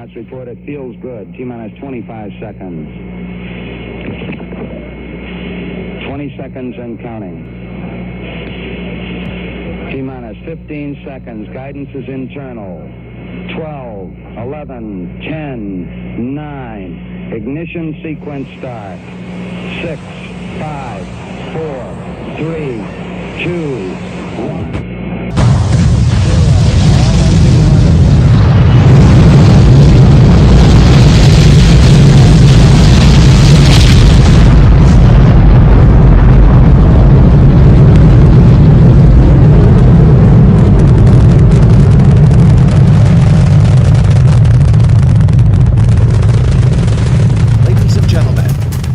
astronauts report it feels good. T-minus 25 seconds. 20 seconds and counting. T-minus 15 seconds. Guidance is internal. 12, 11, 10, 9. Ignition sequence start. 6, 5, 4, 3, 2, 1.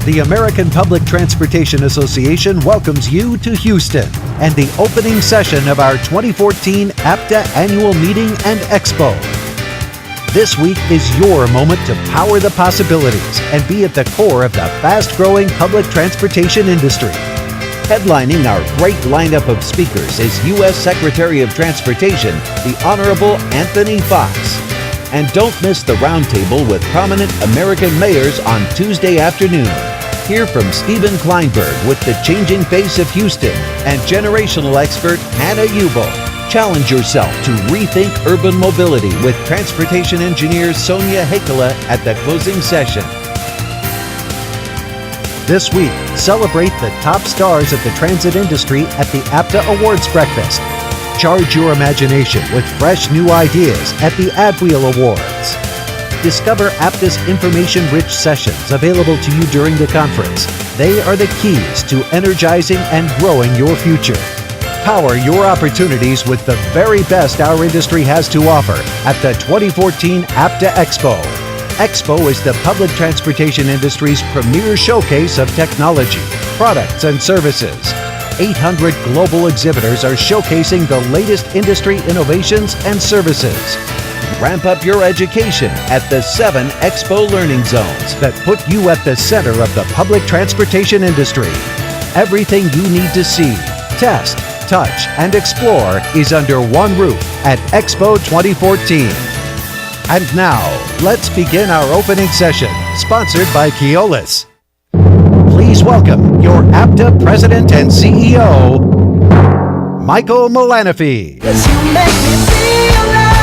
The American Public Transportation Association welcomes you to Houston and the opening session of our 2014 APTA Annual Meeting and Expo. This week is your moment to power the possibilities and be at the core of the fast-growing public transportation industry. Headlining our great lineup of speakers is U.S. Secretary of Transportation, the Honorable Anthony Foxx. And don't miss the roundtable with prominent American mayors on Tuesday afternoon. Hear from Stephen Kleinberg with the changing face of Houston and generational expert Hannah Ubel. Challenge yourself to rethink urban mobility with transportation engineer Sonia Hakela at the closing session. This week, celebrate the top stars of the transit industry at the APTA Awards Breakfast. Charge your imagination with fresh new ideas at the AdWheel Awards. Discover APTA's information-rich sessions available to you during the conference. They are the keys to energizing and growing your future. Power your opportunities with the very best our industry has to offer at the 2014 APTA Expo. Expo is the public transportation industry's premier showcase of technology, products, and services. 800 global exhibitors are showcasing the latest industry innovations and services. Ramp up your education at the 7 Expo learning zones that put you at the center of the public transportation industry. Everything you need to see, test, touch, and explore is under one roof at Expo 2014. And now, let's begin our opening session, sponsored by Keolis. Please welcome your APTA President and CEO, Michael Mullanaphy. Yes, you make me feel like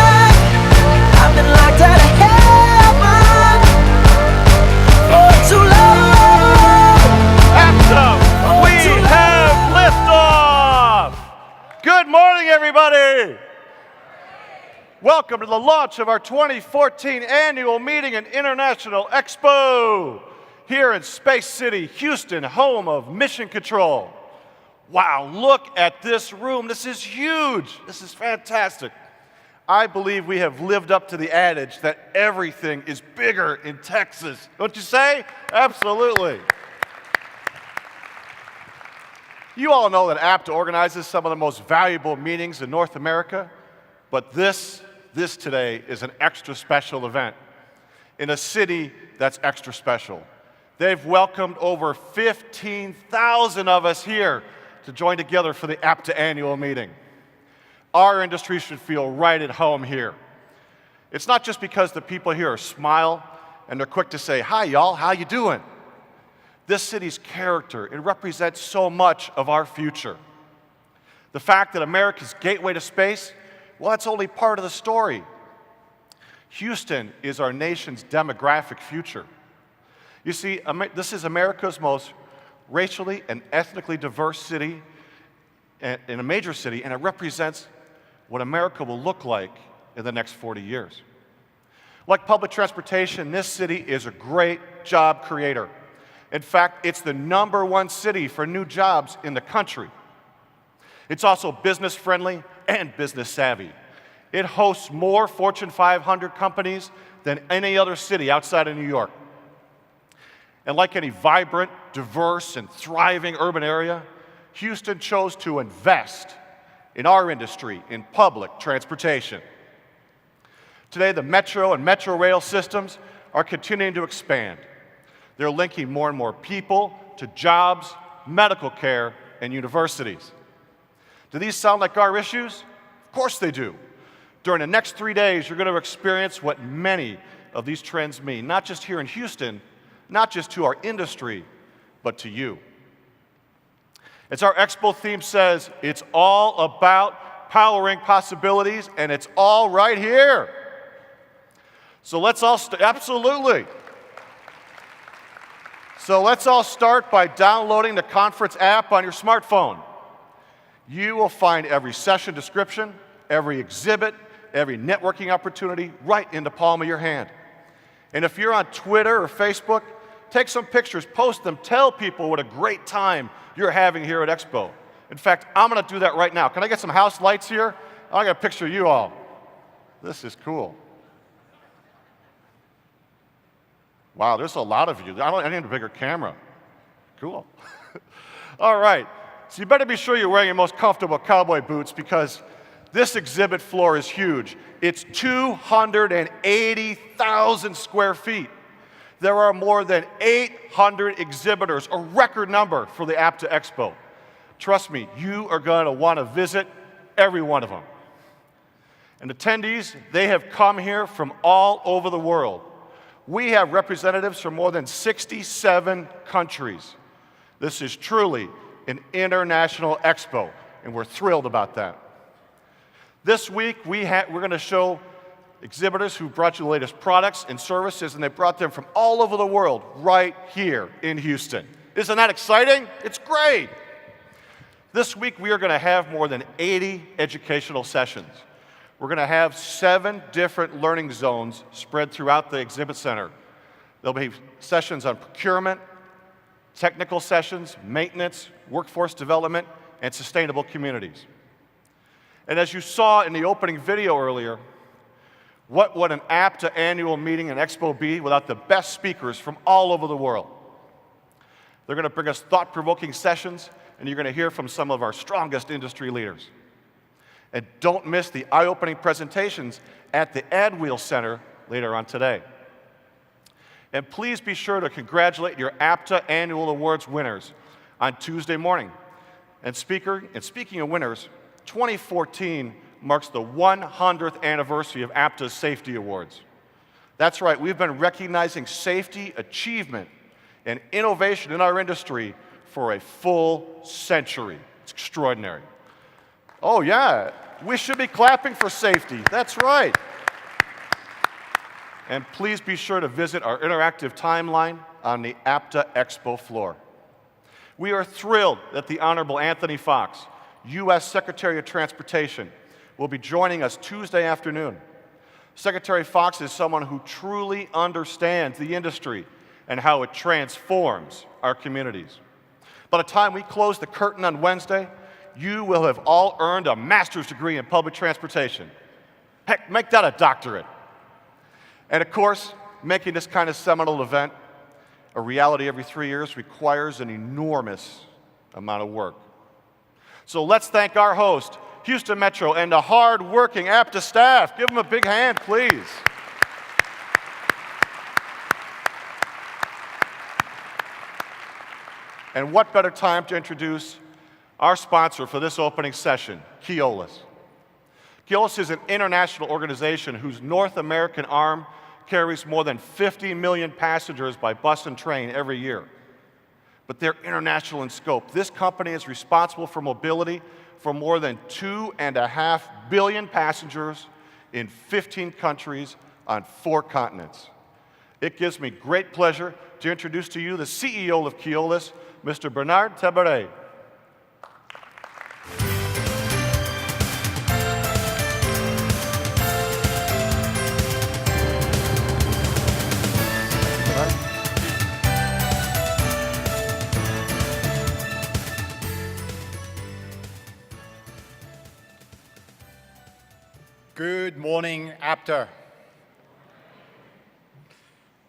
I've been locked out of heaven for too long. APTA, we have liftoff. Good morning, everybody. Welcome to the launch of our 2014 Annual Meeting and International Expo here in Space City, Houston, home of Mission Control. Wow, look at this room. This is huge. This is fantastic. I believe we have lived up to the adage that everything is bigger in Texas. Don't you say? Absolutely. You all know that APTA organizes some of the most valuable meetings in North America, but this today is an extra special event in a city that's extra special. They've welcomed over 15,000 of us here to join together for the APTA annual meeting. Our industry should feel right at home here. It's not just because the people here smile and they're quick to say, "Hi, y'all, how you doing?" This city's character, it represents so much of our future. The fact that America's gateway to space, well, that's only part of the story. Houston is our nation's demographic future. You see, this is America's most racially and ethnically diverse city in a major city, and it represents what America will look like in the next 40 years. Like public transportation, this city is a great job creator. In fact, it's the #1 city for new jobs in the country. It's also business friendly and business savvy. It hosts more Fortune 500 companies than any other city outside of New York. And like any vibrant, diverse, and thriving urban area, Houston chose to invest in our industry in public transportation. Today, the metro and metro rail systems are continuing to expand. They're linking more and more people to jobs, medical care, and universities. Do these sound like our issues? Of course they do. During the next 3 days, you're going to experience what many of these trends mean, not just here in Houston, not just to our industry, but to you. As our expo theme says, it's all about powering possibilities, and it's all right here. So let's all absolutely. So let's all start by downloading the conference app on your smartphone. You will find every session description, every exhibit, every networking opportunity right in the palm of your hand. And if you're on Twitter or Facebook, take some pictures, post them, tell people what a great time you're having here at Expo. In fact, I'm going to do that right now. Can I get some house lights here? I got a picture of you all. This is cool. Wow, there's a lot of you. I need a bigger camera. Cool. All right. So you better be sure you're wearing your most comfortable cowboy boots because this exhibit floor is huge. It's 280,000 square feet. There are more than 800 exhibitors, a record number for the APTA Expo. Trust me, you are going to want to visit every one of them. And attendees, they have come here from all over the world. We have representatives from more than 67 countries. This is truly an international expo, and we're thrilled about that. This week, we're going to show exhibitors who brought you the latest products and services, and they brought them from all over the world right here in Houston. Isn't that exciting? It's great. This week, we are going to have more than 80 educational sessions. We're going to have 7 different learning zones spread throughout the exhibit center. There'll be sessions on procurement, technical sessions, maintenance, workforce development, and sustainable communities. And as you saw in the opening video earlier, what would an APTA annual meeting and expo be without the best speakers from all over the world? They're going to bring us thought-provoking sessions, and you're going to hear from some of our strongest industry leaders. And don't miss the eye-opening presentations at the AdWheel Center later on today. And please be sure to congratulate your APTA Annual Awards winners on Tuesday morning. And speaking of winners, 2014 marks the 100th anniversary of APTA's Safety Awards. That's right, we've been recognizing safety, achievement, and innovation in our industry for a full century. It's extraordinary. Oh yeah, we should be clapping for safety. That's right. And please be sure to visit our interactive timeline on the APTA Expo floor. We are thrilled that the Honorable Anthony Fox, U.S. Secretary of Transportation, will be joining us Tuesday afternoon. Secretary Fox is someone who truly understands the industry and how it transforms our communities. By the time we close the curtain on Wednesday, you will have all earned a master's degree in public transportation. Heck, make that a doctorate. And of course, making this kind of seminal event a reality every 3 years requires an enormous amount of work. So let's thank our host, Houston Metro, and the hard-working APTA staff. Give them a big hand, please. And what better time to introduce our sponsor for this opening session, Keolis. Keolis is an international organization whose North American arm carries more than 50 million passengers by bus and train every year. But they're international in scope. This company is responsible for mobility for more than 2.5 billion passengers in 15 countries on 4 continents. It gives me great pleasure to introduce to you the CEO of Keolis, Mr. Bernard Tabaret. Good morning, APTA.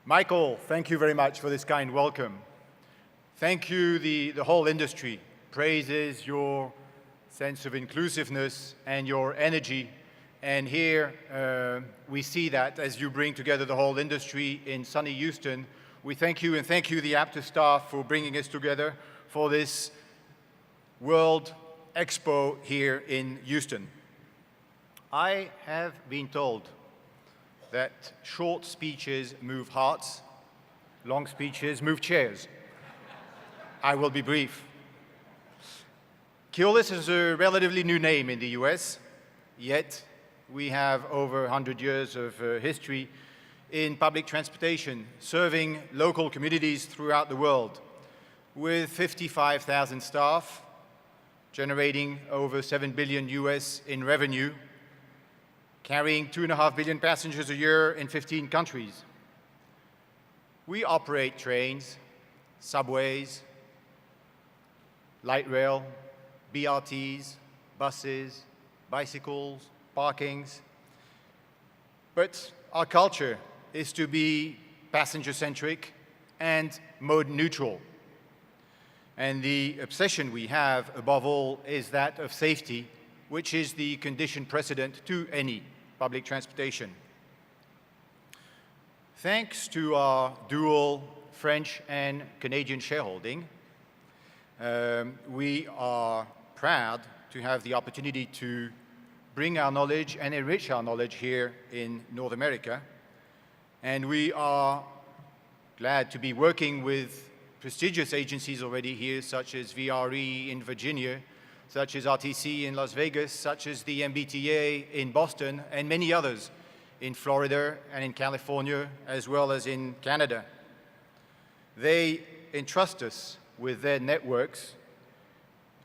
Michael, thank you very much for this kind welcome. Thank you, the whole industry praises your sense of inclusiveness and your energy. And here we see that as you bring together the whole industry in sunny Houston. We thank you, and thank you, the APTA staff, for bringing us together for this World Expo here in Houston. I have been told that short speeches move hearts, long speeches move chairs. I will be brief. Keolis is a relatively new name in the US, yet we have over 100 years of history in public transportation, serving local communities throughout the world, with 55,000 staff, generating over 7 billion US in revenue, carrying 2.5 billion passengers a year in 15 countries. We operate trains, subways, light rail, BRTs, buses, bicycles, parkings. But our culture is to be passenger-centric and mode-neutral. And the obsession we have, above all, is that of safety, which is the condition precedent to any public transportation. Thanks to our dual French and Canadian shareholding, we are proud to have the opportunity to bring our knowledge and enrich our knowledge here in North America. And we are glad to be working with prestigious agencies already here, such as VRE in Virginia, such as RTC in Las Vegas, such as the MBTA in Boston, and many others in Florida and in California, as well as in Canada. They entrust us with their networks,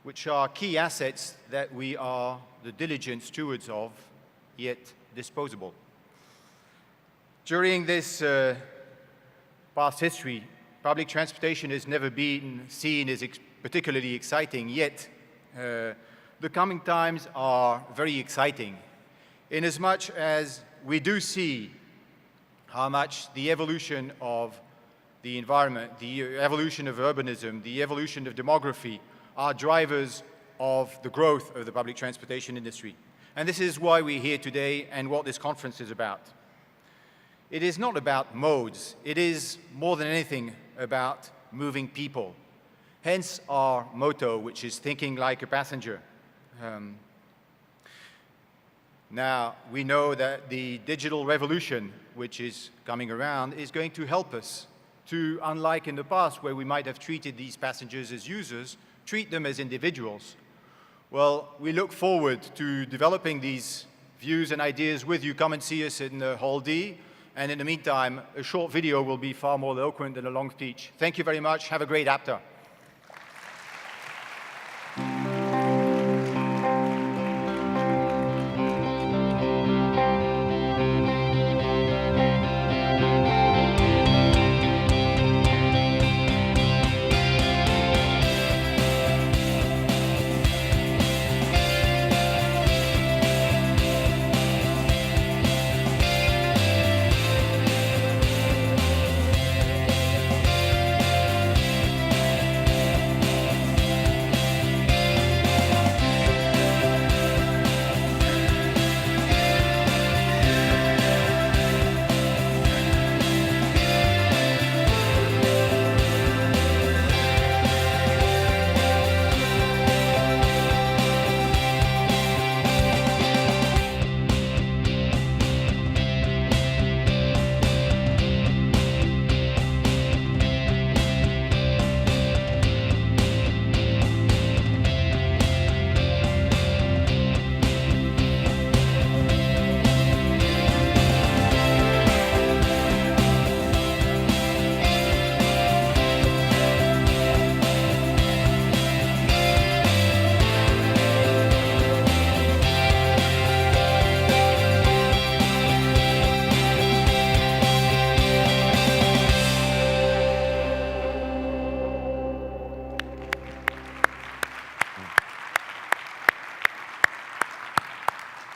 which are key assets that we are the diligent stewards of, yet disposable. During this past history, public transportation has never been seen as particularly exciting, yet the coming times are very exciting, inasmuch as we do see how much the evolution of the environment, the evolution of urbanism, the evolution of demography are drivers of the growth of the public transportation industry. And this is why we're here today and what this conference is about. It is not about modes. It is, more than anything, about moving people. Hence our motto, which is thinking like a passenger. Now, we know that the digital revolution, which is coming around, is going to help us to, unlike in the past where we might have treated these passengers as users, treat them as individuals. Well, we look forward to developing these views and ideas with you. Come and see us in Hall D. And in the meantime, a short video will be far more eloquent than a long speech. Thank you very much. Have a great APTA.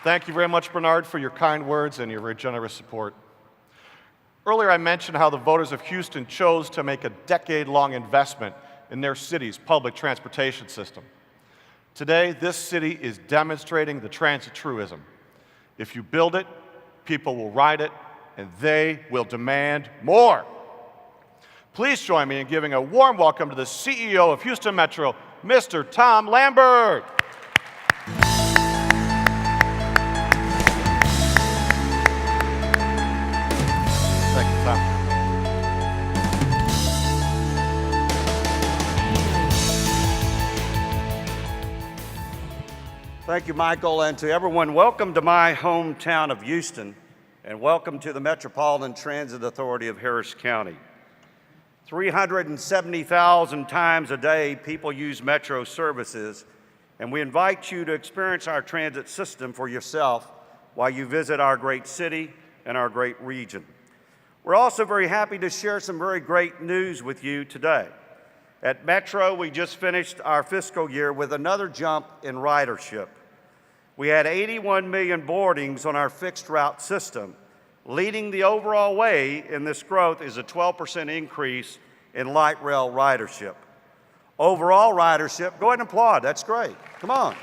Thank you very much, Bernard, for your kind words and your very generous support. Earlier, I mentioned how the voters of Houston chose to make a decade-long investment in their city's public transportation system. Today, this city is demonstrating the transit truism. If you build it, people will ride it, and they will demand more. Please join me in giving a warm welcome to the CEO of Houston Metro, Mr. Tom Lambert. Thank you, Michael, and to everyone, welcome to my hometown of Houston, and welcome to the Metropolitan Transit Authority of Harris County. 370,000 times a day, people use Metro services, and we invite you to experience our transit system for yourself while you visit our great city and our great region. We're also very happy to share some very great news with you today. At Metro, we just finished our fiscal year with another jump in ridership. We had 81 million boardings on our fixed route system. Leading the overall way in this growth is a 12% increase in light rail ridership. Overall ridership, go ahead and applaud, that's great, come on.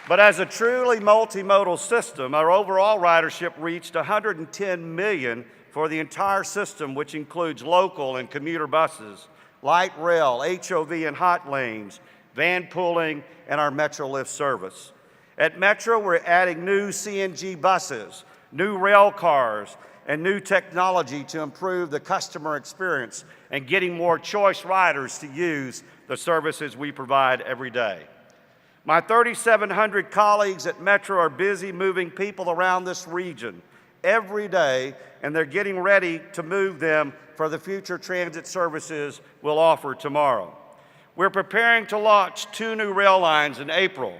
But as a truly multimodal system, our overall ridership reached 110 million for the entire system, which includes local and commuter buses, light rail, HOV and hot lanes, van pooling, and our MetroLift service. At Metro, we're adding new CNG buses, new rail cars, and new technology to improve the customer experience and getting more choice riders to use the services we provide every day. My 3,700 colleagues at Metro are busy moving people around this region every day, and they're getting ready to move them for the future transit services we'll offer tomorrow. We're preparing to launch 2 new rail lines in April.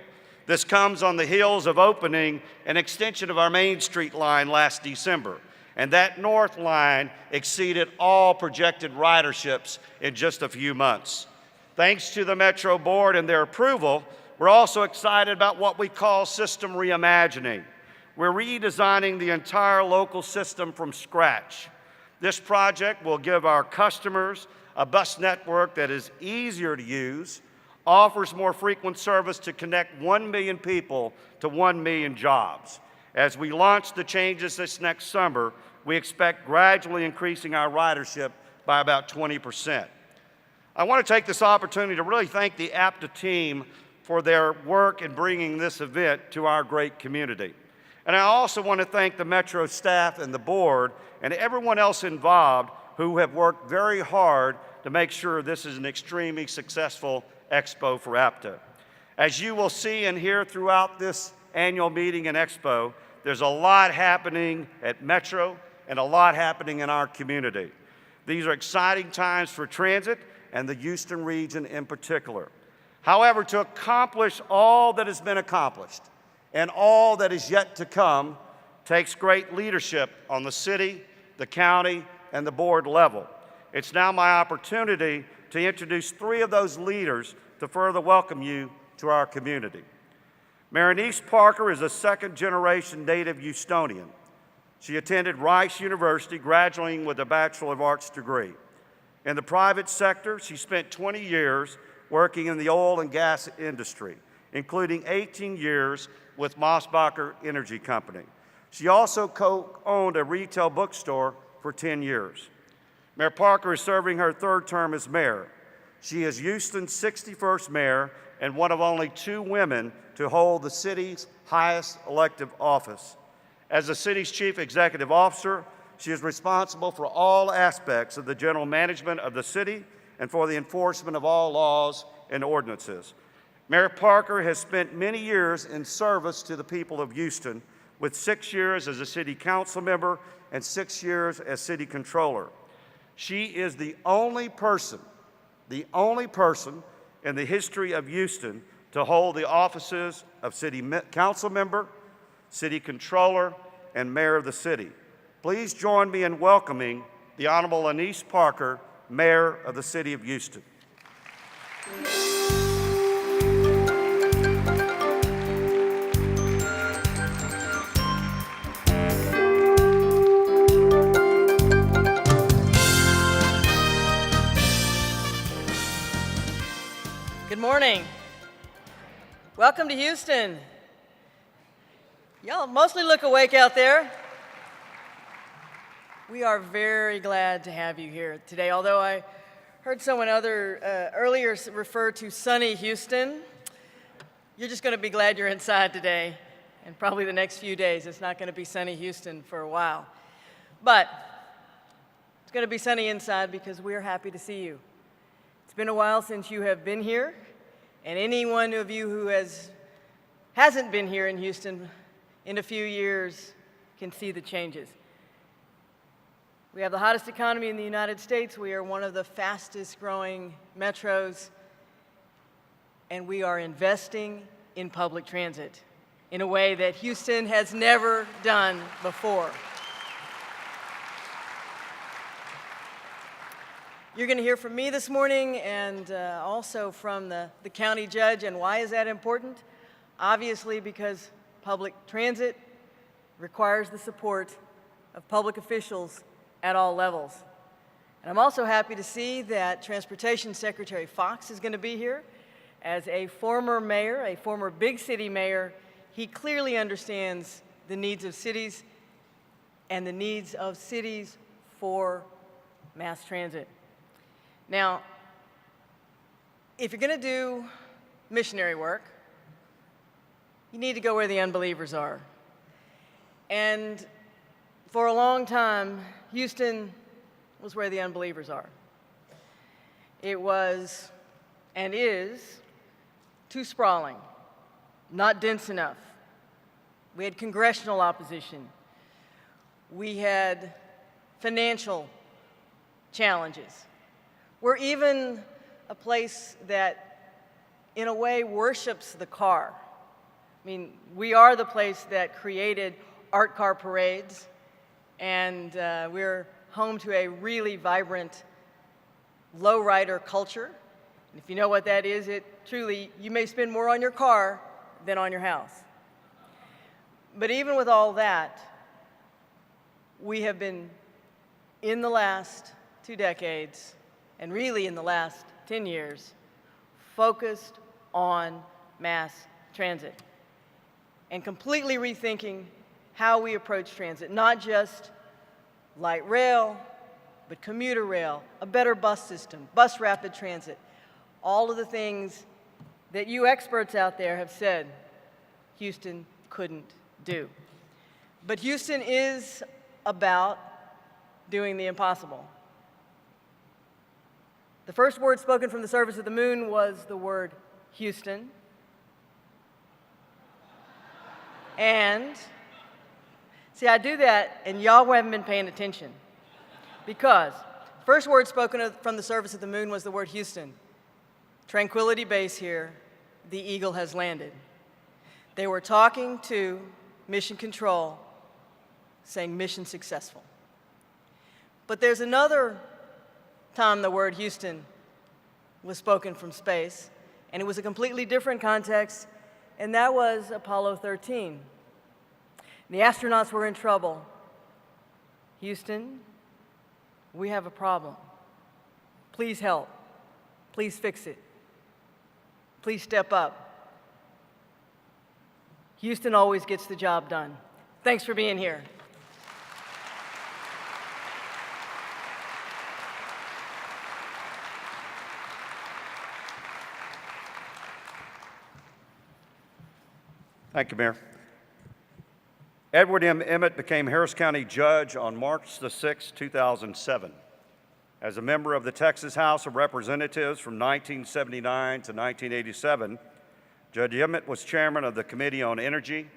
This comes on the heels of opening an extension of our Main Street line last December, and that North line exceeded all projected riderships in just a few months. Thanks to the Metro Board and their approval, we're also excited about what we call system reimagining. We're redesigning the entire local system from scratch. This project will give our customers a bus network that is easier to use, offers more frequent service to connect 1 million people to 1 million jobs. As we launch the changes this next summer, we expect gradually increasing our ridership by about 20%. I want to take this opportunity to really thank the APTA team for their work in bringing this event to our great community. And I also want to thank the Metro staff and the board and everyone else involved who have worked very hard to make sure this is an extremely successful expo for APTA. As you will see and hear throughout this annual meeting and expo, there's a lot happening at Metro and a lot happening in our community. These are exciting times for transit and the Houston region in particular. However, to accomplish all that has been accomplished and all that is yet to come takes great leadership on the city, the county, and the board level. It's now my opportunity to introduce 3 of those leaders to further welcome you to our community. Marinice Parker is a second-generation native Houstonian. She attended Rice University, graduating with a Bachelor of Arts degree. In the private sector, she spent 20 years working in the oil and gas industry, including 18 years with Mossbacher Energy Company. She also co-owned a retail bookstore for 10 years. Mayor Parker is serving her 3rd term as mayor. She is Houston's 61st mayor and one of only 2 women to hold the city's highest elective office. As the city's chief executive officer, she is responsible for all aspects of the general management of the city and for the enforcement of all laws and ordinances. Mayor Parker has spent many years in service to the people of Houston, with 6 years as a city council member and 6 years as city controller. She is the only person in the history of Houston to hold the offices of city council member, city controller, and mayor of the city. Please join me in welcoming the Honorable Marinice Parker, Mayor of the City of Houston. Good morning. Welcome to Houston. Y'all mostly look awake out there. We are very glad to have you here today, although I heard someone earlier refer to sunny Houston. You're just going to be glad you're inside today, and probably the next few days. It's not going to be sunny Houston for a while. But it's going to be sunny inside because we're happy to see you. It's been a while since you have been here, And anyone of you who hasn't been here in Houston in a few years can see the changes. We have the hottest economy in the United States. We are one of the fastest growing metros. And we are investing in public transit in a way that Houston has never done before. You're going to hear from me this morning and also from the county judge. And why is that important? Obviously, because public transit requires the support of public officials at all levels. And I'm also happy to see that Transportation Secretary Fox is going to be here. As a former mayor, a former big city mayor, he clearly understands the needs of cities and the needs of cities for mass transit. Now, if you're going to do missionary work, you need to go where the unbelievers are. And for a long time, Houston was where the unbelievers are. It was and is too sprawling, not dense enough. We had congressional opposition. We had financial challenges. We're even a place that, in a way, worships the car. I mean, we are the place that created art car parades, and we're home to a really vibrant lowrider culture. And if you know what that is, it truly, you may spend more on your car than on your house. But even with all that, we have been, in the last 2 decades, and really in the last 10 years, focused on mass transit and completely rethinking how we approach transit, not just light rail, but commuter rail, a better bus system, bus rapid transit, all of the things that you experts out there have said Houston couldn't do. But Houston is about doing the impossible. The first word spoken from the surface of the moon was the word Houston. And, see, I do that, and y'all haven't been paying attention. Because first word spoken from the surface of the moon was the word Houston. Tranquility Base here, the Eagle has landed. They were talking to Mission Control, saying mission successful. But there's another time the word Houston was spoken from space, and it was a completely different context, and that was Apollo 13. The astronauts were in trouble. Houston, we have a problem. Please help. Please fix it. Please step up. Houston always gets the job done. Thanks for being here. Thank you, Mayor. Edward M. Emmett became Harris County Judge on March the 6th, 2007. As a member of the Texas House of Representatives from 1979 to 1987, Judge Emmett was chairman of the Committee on Energy,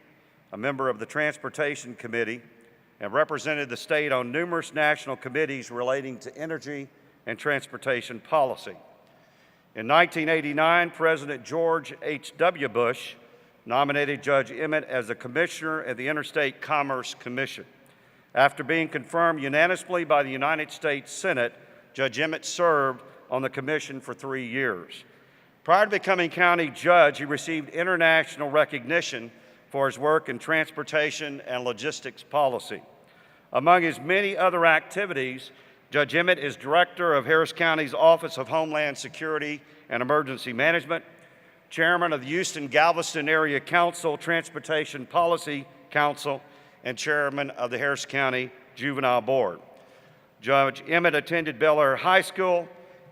a member of the Transportation Committee, and represented the state on numerous national committees relating to energy and transportation policy. In 1989, President George H.W. Bush nominated Judge Emmett as a commissioner at the Interstate Commerce Commission. After being confirmed unanimously by the United States Senate, Judge Emmett served on the commission for 3 years. Prior to becoming county judge, he received international recognition for his work in transportation and logistics policy. Among his many other activities, Judge Emmett is director of Harris County's Office of Homeland Security and Emergency Management, chairman of the Houston-Galveston Area Council Transportation Policy Council, and chairman of the Harris County Juvenile Board. Judge Emmett attended Bel Air High School.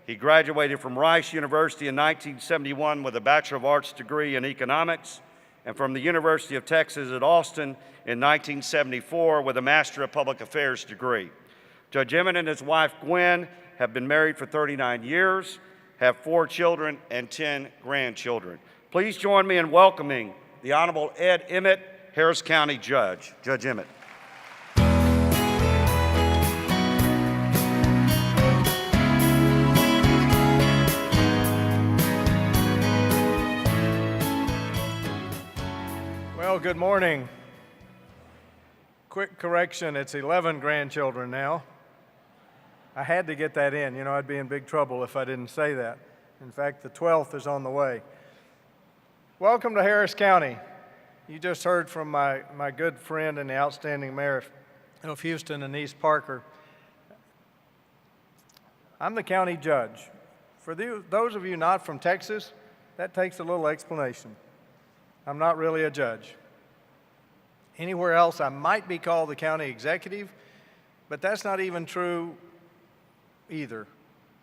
He graduated from Rice University in 1971 with a Bachelor of Arts degree in economics, and from the University of Texas at Austin in 1974 with a Master of Public Affairs degree. Judge Emmett and his wife Gwen have been married for 39 years, have 4 children and 10 grandchildren. Please join me in welcoming the Honorable Ed Emmett, Harris County Judge. Judge Emmett. Well, good morning. Quick correction, it's 11 grandchildren now. I had to get that in. You know, I'd be in big trouble if I didn't say that. In fact, the 12th is on the way. Welcome to Harris County. You just heard from my good friend and the outstanding mayor of Houston, Anise Parker. I'm the county judge. For those of you not from Texas, that takes a little explanation. I'm not really a judge. Anywhere else, I might be called the county executive, but that's not even true either,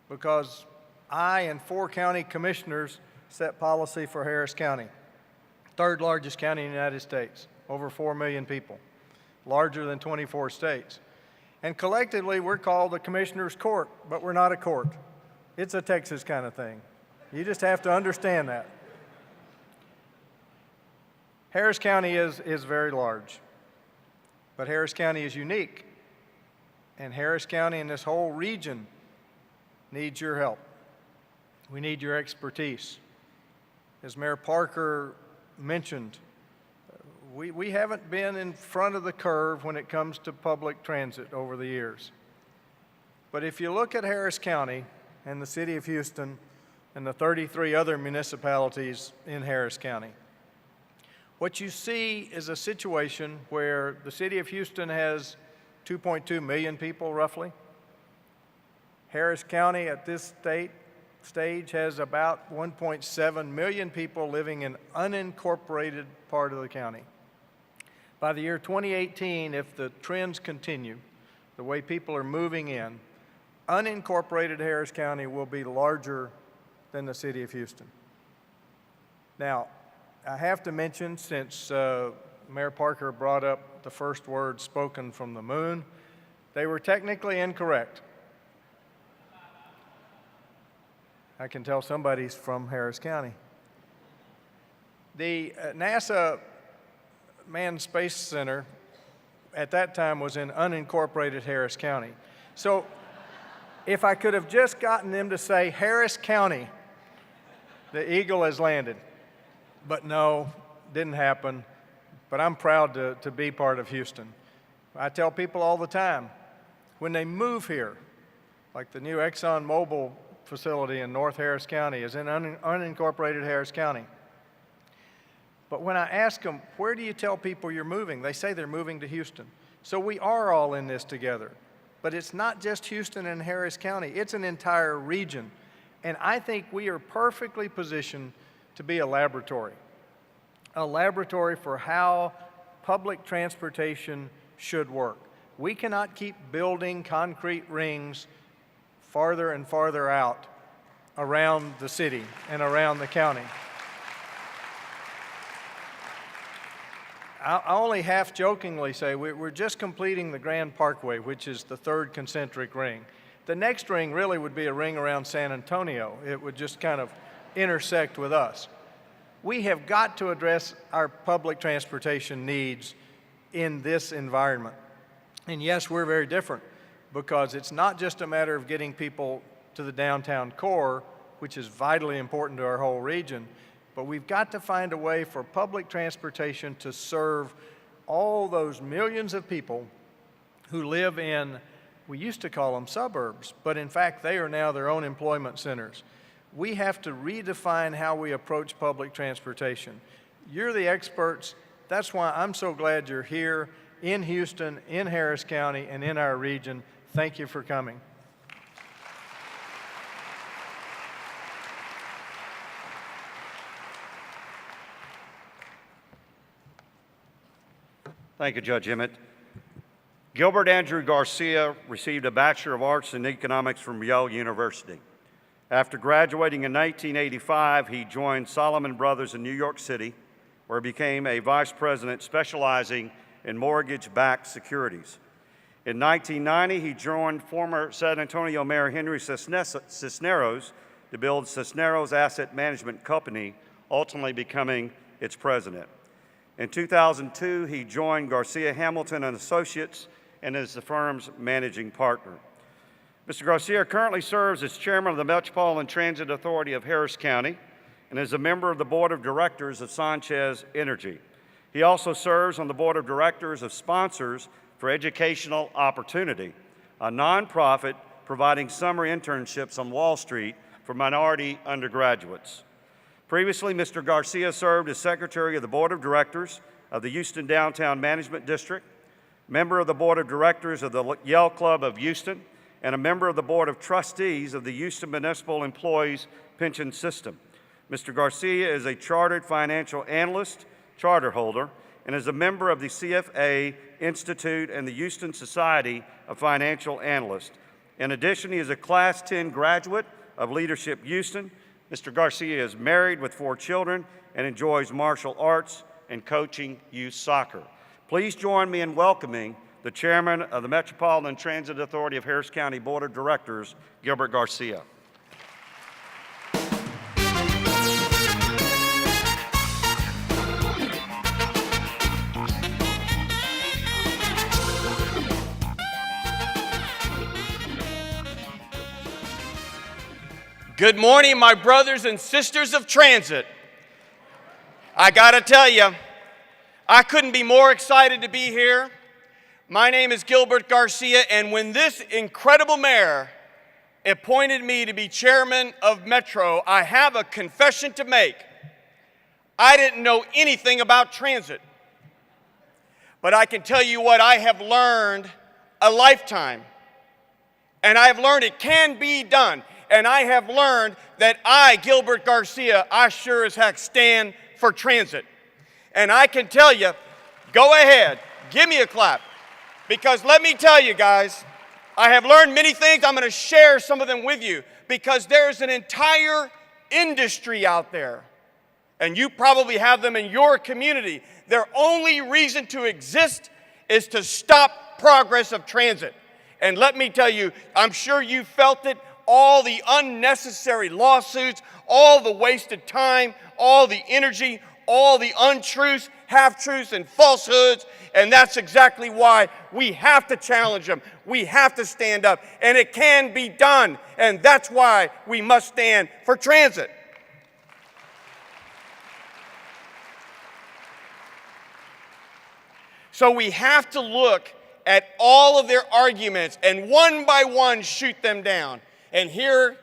because I and 4 county commissioners set policy for Harris County, third largest county in the United States, over 4 million people, larger than 24 states. And collectively, we're called the Commissioner's Court, but we're not a court. It's a Texas kind of thing. You just have to understand that. Harris County is very large, but Harris County is unique, and Harris County and this whole region needs your help. We need your expertise. As Mayor Parker mentioned, we haven't been in front of the curve when it comes to public transit over the years. But if you look at Harris County and the city of Houston and the 33 other municipalities in Harris County, what you see is a situation where the city of Houston has 2.2 million people, roughly. Harris County at this stage has about 1.7 million people living in unincorporated part of the county. By the year 2018, if the trends continue, the way people are moving in, unincorporated Harris County will be larger than the city of Houston. Now, I have to mention, since Mayor Parker brought up the first word spoken from the moon, they were technically incorrect. I can tell somebody's from Harris County. The NASA Manned Space Center at that time was in unincorporated Harris County. So if I could have just gotten them to say Harris County, the Eagle has landed. But no, didn't happen. But I'm proud to be part of Houston. I tell people all the time, when they move here, like the new ExxonMobil facility in North Harris County is in unincorporated Harris County. But when I ask them, where do you tell people you're moving? They say they're moving to Houston. So we are all in this together. But it's not just Houston and Harris County, it's an entire region. And I think we are perfectly positioned to be a laboratory for how public transportation should work. We cannot keep building concrete rings farther and farther out around the city and around the county. I only half-jokingly say we're just completing the Grand Parkway, which is the 3rd concentric ring. The next ring really would be a ring around San Antonio. It would just kind of intersect with us. We have got to address our public transportation needs in this environment. And yes, we're very different, because it's not just a matter of getting people to the downtown core, which is vitally important to our whole region, but we've got to find a way for public transportation to serve all those millions of people who live in, we used to call them suburbs, but in fact they are now their own employment centers. We have to redefine how we approach public transportation. You're the experts. That's why I'm so glad you're here in Houston, in Harris County, and in our region. Thank you for coming. Thank you, Judge Emmett. Gilbert Andrew Garcia received a Bachelor of Arts in Economics from Yale University. After graduating in 1985, he joined Solomon Brothers in New York City, where he became a vice president specializing in mortgage-backed securities. In 1990, he joined former San Antonio Mayor Henry Cisneros to build Cisneros Asset Management Company, ultimately becoming its president. In 2002, he joined Garcia Hamilton and Associates and is the firm's managing partner. Mr. Garcia currently serves as chairman of the Metropolitan Transit Authority of Harris County and is a member of the board of directors of Sanchez Energy. He also serves on the board of directors of Sponsors for Educational Opportunity, a nonprofit providing summer internships on Wall Street for minority undergraduates. Previously, Mr. Garcia served as secretary of the board of directors of the Houston Downtown Management District, member of the board of directors of the Yale Club of Houston, and a member of the board of trustees of the Houston Municipal Employees Pension System. Mr. Garcia is a chartered financial analyst, charter holder, and is a member of the CFA Institute and the Houston Society of Financial Analysts. In addition, he is a Class 10 graduate of Leadership Houston. Mr. Garcia is married with 4 children and enjoys martial arts and coaching youth soccer. Please join me in welcoming the chairman of the Metropolitan Transit Authority of Harris County Board of Directors, Gilbert Garcia. Good morning, my brothers and sisters of transit. I gotta tell you, I couldn't be more excited to be here. My name is Gilbert Garcia, and when this incredible mayor appointed me to be chairman of Metro, I have a confession to make. I didn't know anything about transit, but I can tell you what, I have learned a lifetime, and I have learned it can be done. And I have learned that I, Gilbert Garcia, I sure as heck stand for transit. And I can tell you, go ahead, give me a clap. Because let me tell you guys, I have learned many things. I'm going to share some of them with you because there's an entire industry out there. And you probably have them in your community. Their only reason to exist is to stop progress of transit. And let me tell you, I'm sure you felt it. All the unnecessary lawsuits, all the wasted time, all the energy, all the untruths, half-truths, and falsehoods, and that's exactly why we have to challenge them. We have to stand up, and it can be done, and that's why we must stand for transit. So we have to look at all of their arguments and one by one shoot them down. And here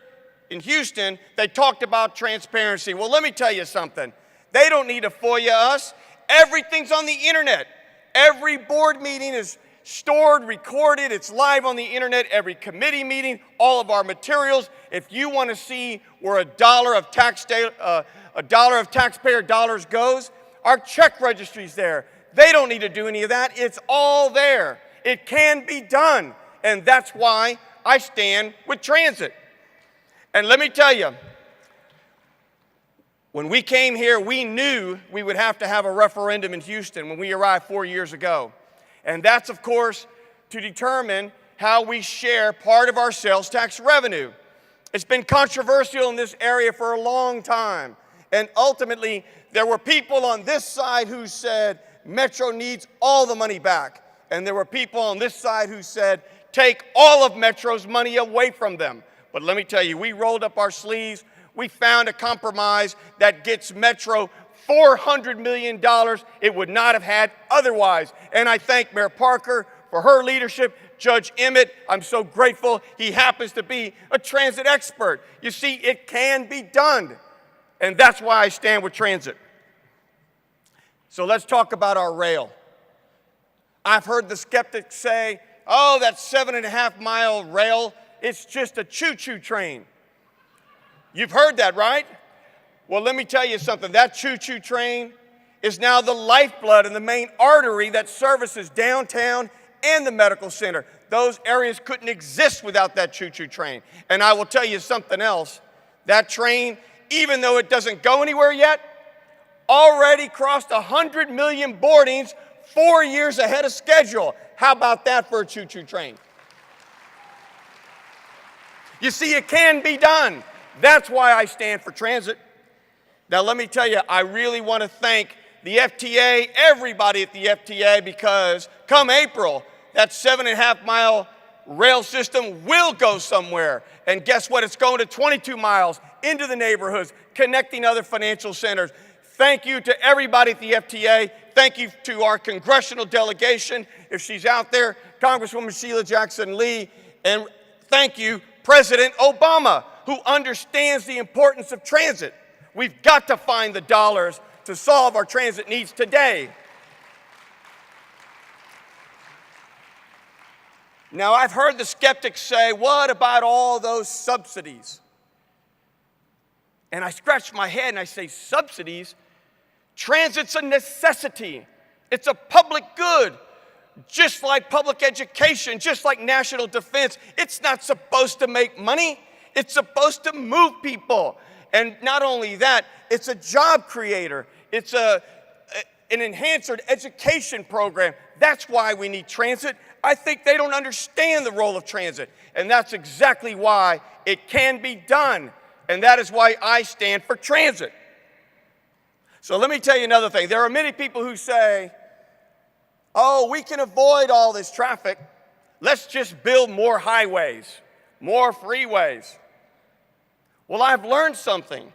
in Houston, they talked about transparency. Well, let me tell you something. They don't need to FOIA us. Everything's on the internet. Every board meeting is stored, recorded. It's live on the internet. Every committee meeting, all of our materials. If you want to see where a dollar of taxpayer dollars goes, our check registry's there. They don't need to do any of that. It's all there. It can be done. And that's why I stand with transit. And let me tell you, when we came here, we knew we would have to have a referendum in Houston when we arrived 4 years ago. And that's, of course, to determine how we share part of our sales tax revenue. It's been controversial in this area for a long time. And ultimately, there were people on this side who said Metro needs all the money back. And there were people on this side who said, take all of Metro's money away from them. But let me tell you, we rolled up our sleeves. We found a compromise that gets Metro $400 million it would not have had otherwise. And I thank Mayor Parker for her leadership. Judge Emmett, I'm so grateful. He happens to be a transit expert. You see, it can be done. And that's why I stand with transit. So let's talk about our rail. I've heard the skeptics say, oh, that 7.5-mile rail, it's just a choo-choo train. You've heard that, right? Well, let me tell you something. That choo-choo train is now the lifeblood and the main artery that services downtown and the medical center. Those areas couldn't exist without that choo-choo train. And I will tell you something else. That train, even though it doesn't go anywhere yet, already crossed 100 million boardings 4 years ahead of schedule. How about that for a choo-choo train? You see, it can be done. That's why I stand for transit. Now, let me tell you, I really want to thank the FTA, everybody at the FTA, because come April, that 7.5-mile rail system will go somewhere. And guess what? It's going to 22 miles into the neighborhoods, connecting other financial centers. Thank you to everybody at the FTA. Thank you to our congressional delegation, if she's out there, Congresswoman Sheila Jackson Lee. And thank you, President Obama, who understands the importance of transit. We've got to find the dollars to solve our transit needs today. Now, I've heard the skeptics say, what about all those subsidies? And I scratch my head and I say, subsidies? Transit's a necessity. It's a public good. Just like public education, just like national defense, it's not supposed to make money. It's supposed to move people. And not only that, it's a job creator. It's an enhancer education program. That's why we need transit. I think they don't understand the role of transit. And that's exactly why it can be done. And that is why I stand for transit. So let me tell you another thing. There are many people who say, oh, we can avoid all this traffic. Let's just build more highways, more freeways. Well, I've learned something.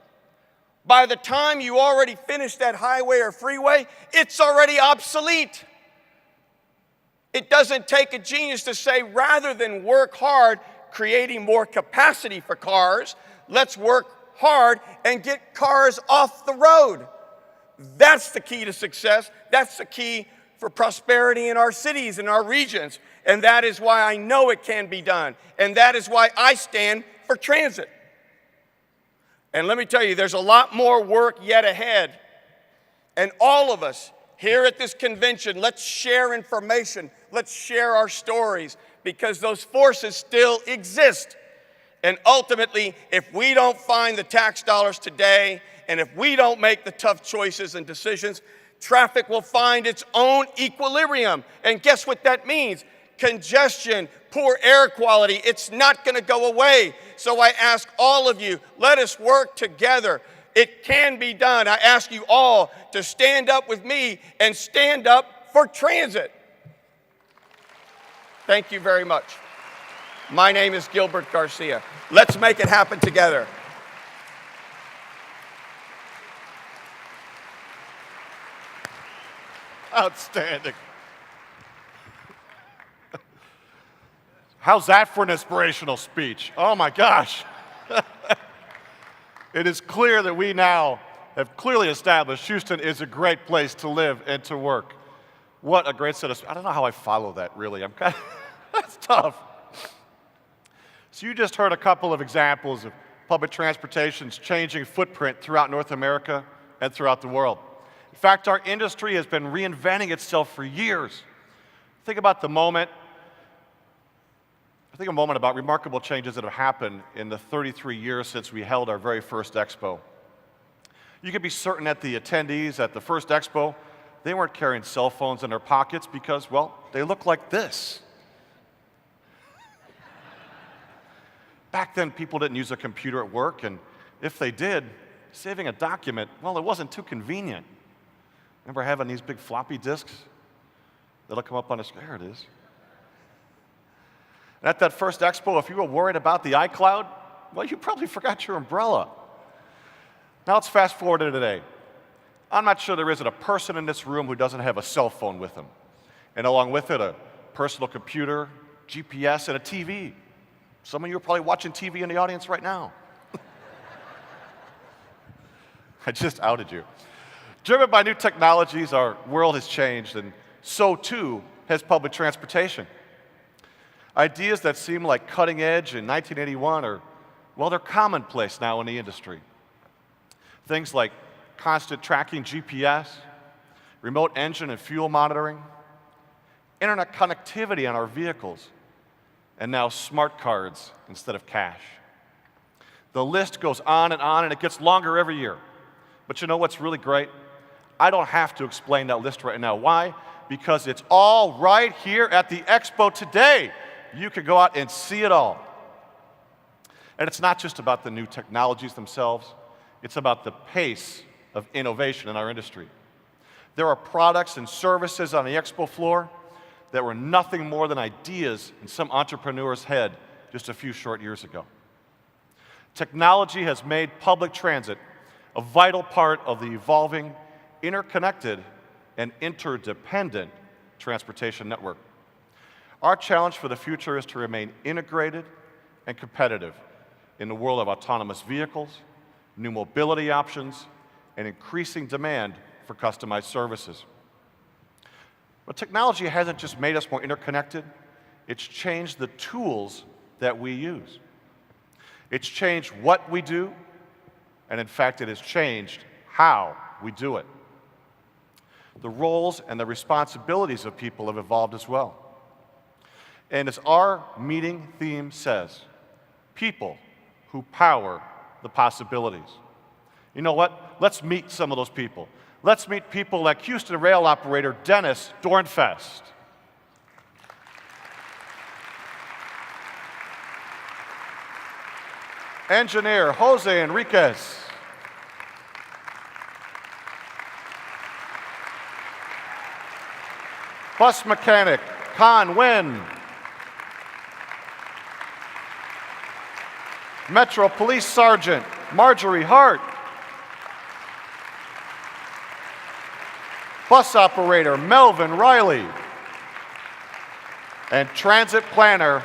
By the time you already finish that highway or freeway, it's already obsolete. It doesn't take a genius to say, rather than work hard creating more capacity for cars, let's work hard and get cars off the road. That's the key to success. That's the key for prosperity in our cities and our regions. And that is why I know it can be done. And that is why I stand for transit. And let me tell you, there's a lot more work yet ahead. And all of us here at this convention, let's share information. Let's share our stories, because those forces still exist. And ultimately, if we don't find the tax dollars today, and if we don't make the tough choices and decisions, traffic will find its own equilibrium. And guess what that means? Congestion, poor air quality, it's not going to go away. So I ask all of you, let us work together. It can be done. I ask you all to stand up with me and stand up for transit. Thank you very much. My name is Gilbert Garcia. Let's make it happen together. Outstanding. How's that for an inspirational speech? Oh my gosh. It is clear that we now have clearly established Houston is a great place to live and to work. What a great set of, I don't know how I follow that really. That's tough. So you just heard a couple of examples of public transportation's changing footprint throughout North America and throughout the world. In fact, our industry has been reinventing itself for years. Think about a moment about remarkable changes that have happened in the 33 years since we held our very first expo. You could be certain that the attendees at the first expo, they weren't carrying cell phones in their pockets because, well, they look like this. Back then, people didn't use a computer at work, and if they did, saving a document, well, it wasn't too convenient. Remember having these big floppy disks that'll come up on the screen? There it is. And at that first expo, if you were worried about the iCloud, well, you probably forgot your umbrella. Now let's fast forward to today. I'm not sure there isn't a person in this room who doesn't have a cell phone with them. And along with it, a personal computer, GPS, and a TV. Some of you are probably watching TV in the audience right now. I just outed you. Driven by new technologies, our world has changed, and so too has public transportation. Ideas that seem like cutting edge in 1981 are, well, they're commonplace now in the industry. Things like constant tracking GPS, remote engine and fuel monitoring, internet connectivity on our vehicles, and now smart cards instead of cash. The list goes on, and it gets longer every year. But you know what's really great? I don't have to explain that list right now. Why? Because it's all right here at the expo today. You can go out and see it all. And it's not just about the new technologies themselves, it's about the pace of innovation in our industry. There are products and services on the expo floor that were nothing more than ideas in some entrepreneur's head just a few short years ago. Technology has made public transit a vital part of the evolving, interconnected, and interdependent transportation network. Our challenge for the future is to remain integrated and competitive in the world of autonomous vehicles, new mobility options, and increasing demand for customized services. But technology hasn't just made us more interconnected, it's changed the tools that we use. It's changed what we do, and in fact, it has changed how we do it. The roles and the responsibilities of people have evolved as well. And as our meeting theme says, people who power the possibilities. You know what? Let's meet some of those people. Let's meet people like Houston rail operator Dennis Dornfest. Engineer Jose Enriquez. Bus mechanic Con Nguyen. Metro Police Sergeant Marjorie Hart. Bus operator Melvin Riley. And transit planner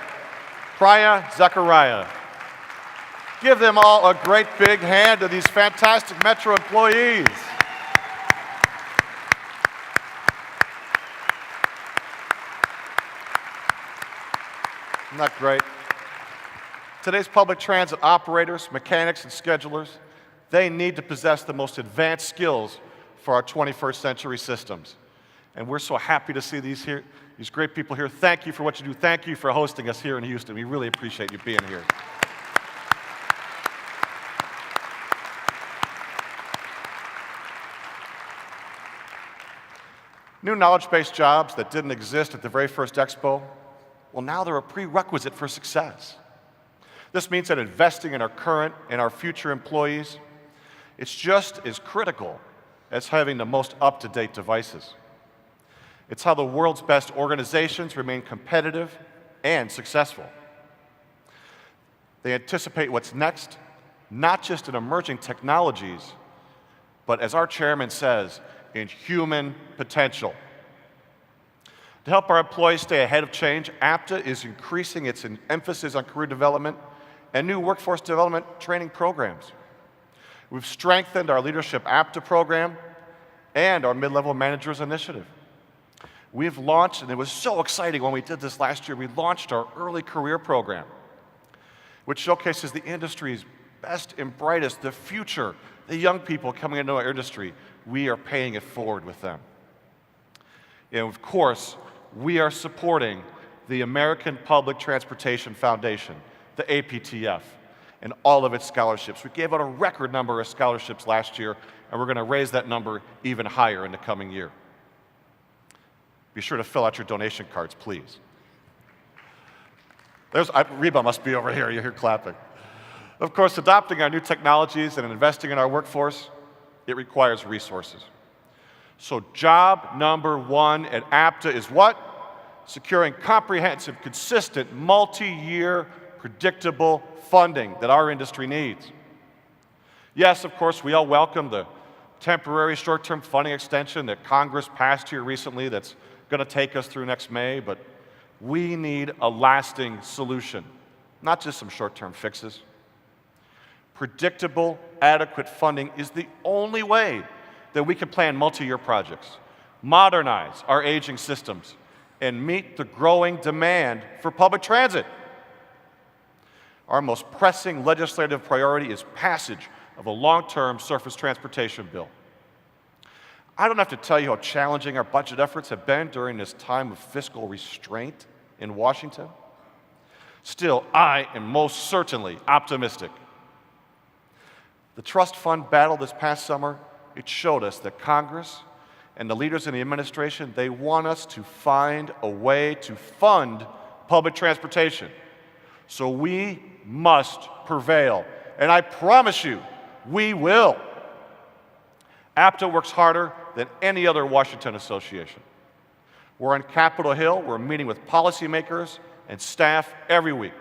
Priya Zachariah. Give them all a great big hand to these fantastic Metro employees. Isn't that great? Today's public transit operators, mechanics, and schedulers, they need to possess the most advanced skills for our 21st century systems. And we're so happy to see these great people here. Thank you for what you do. Thank you for hosting us here in Houston. We really appreciate you being here. New knowledge-based jobs that didn't exist at the very first expo, well, now they're a prerequisite for success. This means that investing in our current and our future employees, it's just as critical as having the most up-to-date devices. It's how the world's best organizations remain competitive and successful. They anticipate what's next, not just in emerging technologies, but as our chairman says, in human potential. To help our employees stay ahead of change, APTA is increasing its emphasis on career development and new workforce development training programs. We've strengthened our Leadership APTA program and our Mid-Level Managers Initiative. We've launched, and it was so exciting when we did this last year, we launched our Early Career Program, which showcases the industry's best and brightest, the future, the young people coming into our industry. We are paying it forward with them. And of course, we are supporting the American Public Transportation Foundation, the APTF, and all of its scholarships. We gave out a record number of scholarships last year, and we're going to raise that number even higher in the coming year. Be sure to fill out your donation cards, please. Reba must be over here. You hear clapping. Of course, adopting our new technologies and investing in our workforce, it requires resources. So job number one at APTA is what? Securing comprehensive, consistent, multi-year, predictable funding that our industry needs. Yes, of course, we all welcome the temporary short-term funding extension that Congress passed here recently that's going to take us through next May, but we need a lasting solution, not just some short-term fixes. Predictable, adequate funding is the only way that we can plan multi-year projects, modernize our aging systems, and meet the growing demand for public transit. Our most pressing legislative priority is passage of a long-term surface transportation bill. I don't have to tell you how challenging our budget efforts have been during this time of fiscal restraint in Washington. Still, I am most certainly optimistic. The trust fund battle this past summer, it showed us that Congress and the leaders in the administration, they want us to find a way to fund public transportation. So we must prevail. And I promise you, we will. APTA works harder than any other Washington association. We're on Capitol Hill. We're meeting with policymakers and staff every week,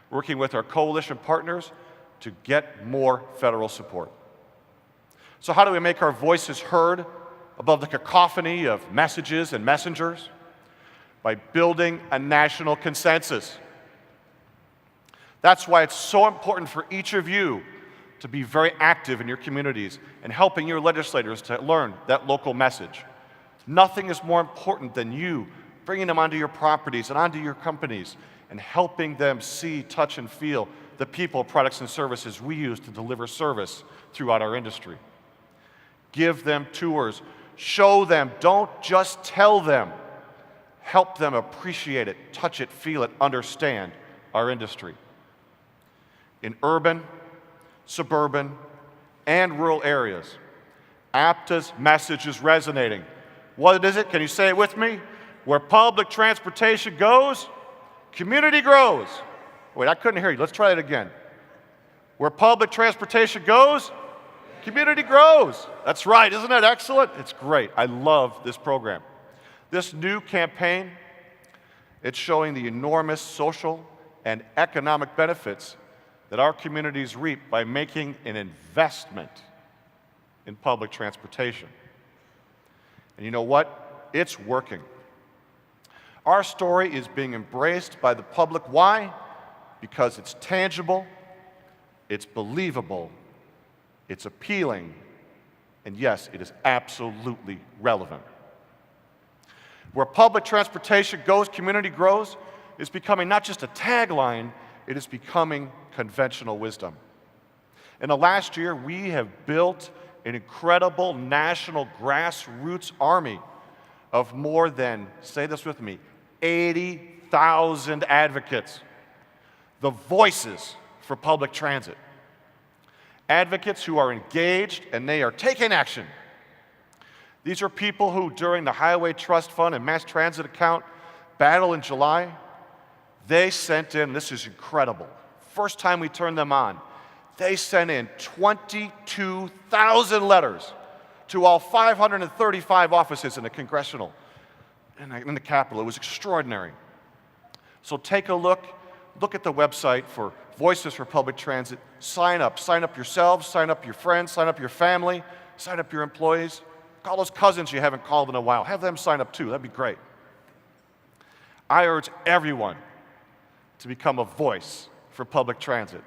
working with our coalition partners to get more federal support. So how do we make our voices heard above the cacophony of messages and messengers? By building a national consensus. That's why it's so important for each of you to be very active in your communities and helping your legislators to learn that local message. Nothing is more important than you bringing them onto your properties and onto your companies and helping them see, touch, and feel the people, products, and services we use to deliver service throughout our industry. Give them tours. Show them. Don't just tell them. Help them appreciate it, touch it, feel it, understand our industry. In urban, suburban, and rural areas, APTA's message is resonating. What is it? Can you say it with me? Where public transportation goes, community grows. Wait, I couldn't hear you. Let's try it again. Where public transportation goes, community grows. That's right. Isn't that excellent? It's great. I love this program. This new campaign, it's showing the enormous social and economic benefits that our communities reap by making an investment in public transportation. And you know what? It's working. Our story is being embraced by the public. Why? Because it's tangible, it's believable, it's appealing, and yes, it is absolutely relevant. Where public transportation goes, community grows, is becoming not just a tagline, it is becoming conventional wisdom. In the last year, we have built an incredible national grassroots army of more than, say this with me, 80,000 advocates, the voices for public transit. Advocates who are engaged and they are taking action. These are people who, during the Highway Trust Fund and Mass Transit Account battle in July, they sent in, this is incredible, first time we turned them on, they sent in 22,000 letters to all 535 offices in the congressional, in the Capitol. It was extraordinary. So take a look at the website for Voices for Public Transit. Sign up yourselves, sign up your friends, sign up your family, sign up your employees. Call those cousins you haven't called in a while. Have them sign up too. That'd be great. I urge everyone to become a voice for public transit.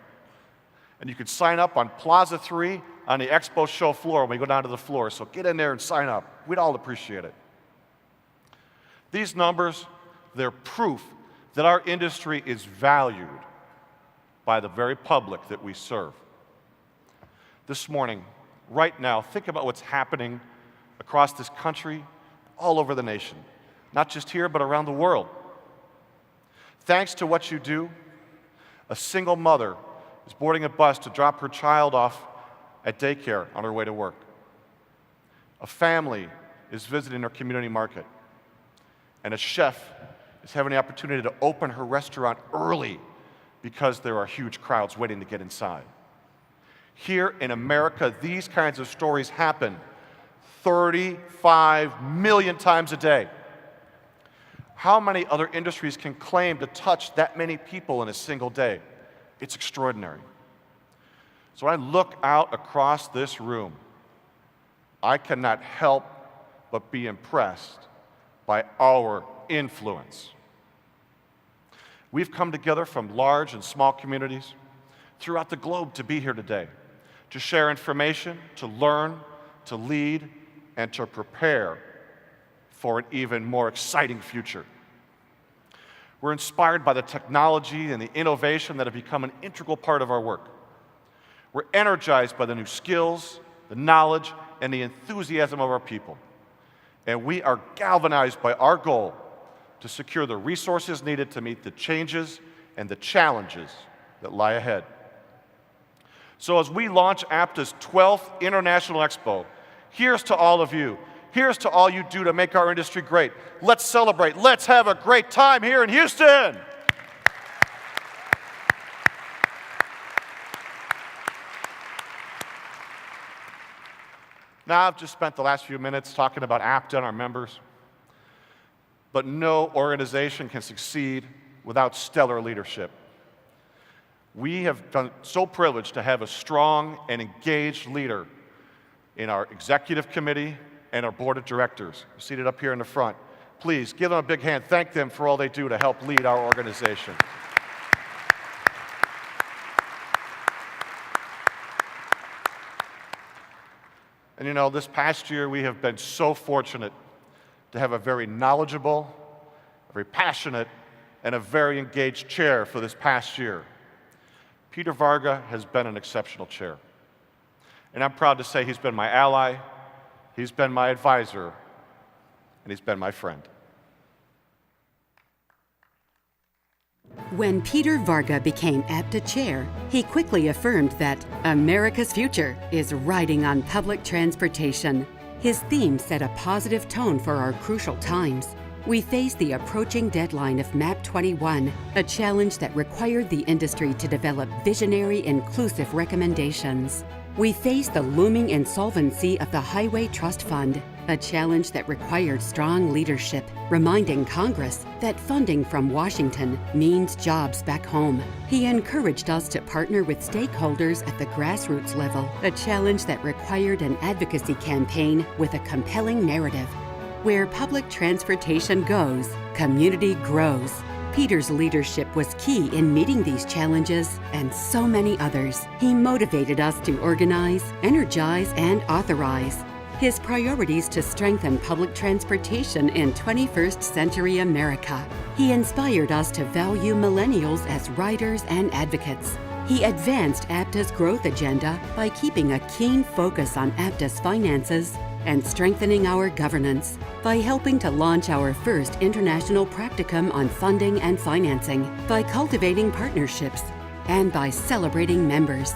And you can sign up on Plaza 3 on the Expo show floor when we go down to the floor. So get in there and sign up. We'd all appreciate it. These numbers, they're proof that our industry is valued by the very public that we serve. This morning, right now, think about what's happening across this country, all over the nation, not just here, but around the world. Thanks to what you do, a single mother is boarding a bus to drop her child off at daycare on her way to work. A family is visiting her community market, and a chef is having the opportunity to open her restaurant early because there are huge crowds waiting to get inside. Here in America, these kinds of stories happen 35 million times a day. How many other industries can claim to touch that many people in a single day? It's extraordinary. So when I look out across this room, I cannot help but be impressed by our influence. We've come together from large and small communities throughout the globe to be here today, to share information, to learn, to lead, and to prepare for an even more exciting future. We're inspired by the technology and the innovation that have become an integral part of our work. We're energized by the new skills, the knowledge, and the enthusiasm of our people. And we are galvanized by our goal to secure the resources needed to meet the changes and the challenges that lie ahead. So as we launch APTA's 12th International Expo, here's to all of you. Here's to all you do to make our industry great. Let's celebrate. Let's have a great time here in Houston. Now, I've just spent the last few minutes talking about APTA and our members, but no organization can succeed without stellar leadership. We have been so privileged to have a strong and engaged leader in our executive committee and our board of directors, seated up here in the front. Please give them a big hand. Thank them for all they do to help lead our organization. And you know, this past year we have been so fortunate to have a very knowledgeable, very passionate, and a very engaged chair for this past year. Peter Varga has been an exceptional chair. And I'm proud to say he's been my ally, he's been my advisor, and he's been my friend. When Peter Varga became APTA chair, he quickly affirmed that America's future is riding on public transportation. His theme set a positive tone for our crucial times. We face the approaching deadline of MAP 21, a challenge that required the industry to develop visionary, inclusive recommendations. We face the looming insolvency of the Highway Trust Fund, a challenge that required strong leadership, reminding Congress that funding from Washington means jobs back home. He encouraged us to partner with stakeholders at the grassroots level, a challenge that required an advocacy campaign with a compelling narrative. Where public transportation goes, community grows. Peter's leadership was key in meeting these challenges and so many others. He motivated us to organize, energize, and authorize. His priorities to strengthen public transportation in 21st century America. He inspired us to value millennials as riders and advocates. He advanced APTA's growth agenda by keeping a keen focus on APTA's finances and strengthening our governance by helping to launch our first international practicum on funding and financing, by cultivating partnerships, and by celebrating members.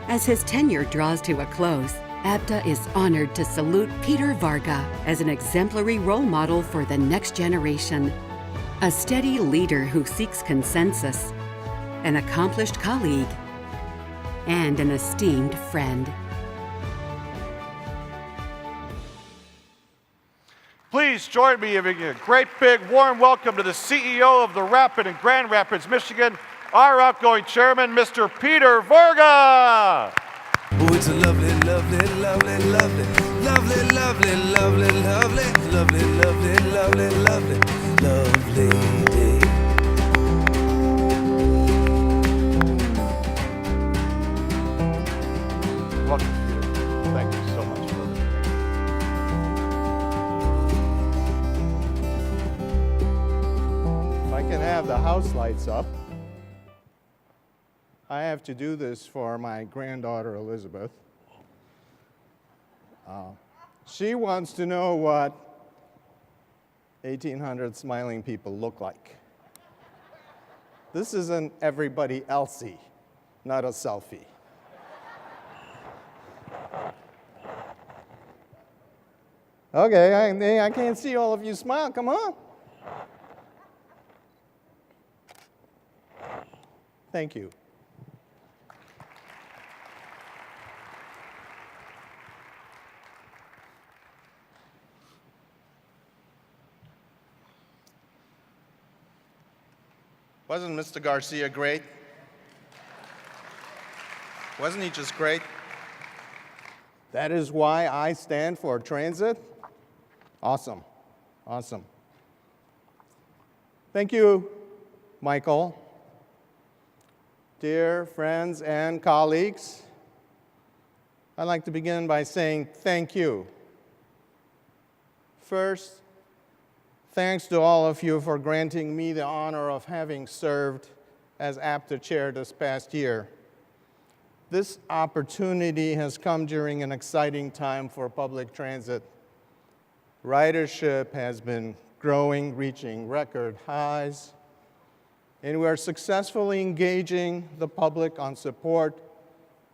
As his tenure draws to a close, APTA is honored to salute Peter Varga as an exemplary role model for the next generation, a steady leader who seeks consensus, an accomplished colleague, and an esteemed friend. Please join me in giving a great big warm welcome to the CEO of the Rapid in Grand Rapids, Michigan, our outgoing chairman, Mr. Peter Varga. Oh, it's a lovely, lovely, lovely, lovely, lovely, lovely, lovely, lovely, lovely, lovely, lovely, lovely, lovely day. Welcome, Peter. Thank you so much for this. If I can have the house lights up. I have to do this for my granddaughter, Elizabeth. She wants to know what 1,800 smiling people look like. This is an everybody elsie, not a selfie. Okay, I can't see all of you smile, come on. Thank you. Wasn't Mr. Garcia great? Wasn't he just great? That is why I stand for transit. Awesome, awesome. Thank you, Michael. Dear friends and colleagues, I'd like to begin by saying thank you. First, thanks to all of you for granting me the honor of having served as APTA chair this past year. This opportunity has come during an exciting time for public transit. Ridership has been growing, reaching record highs, and we are successfully engaging the public on support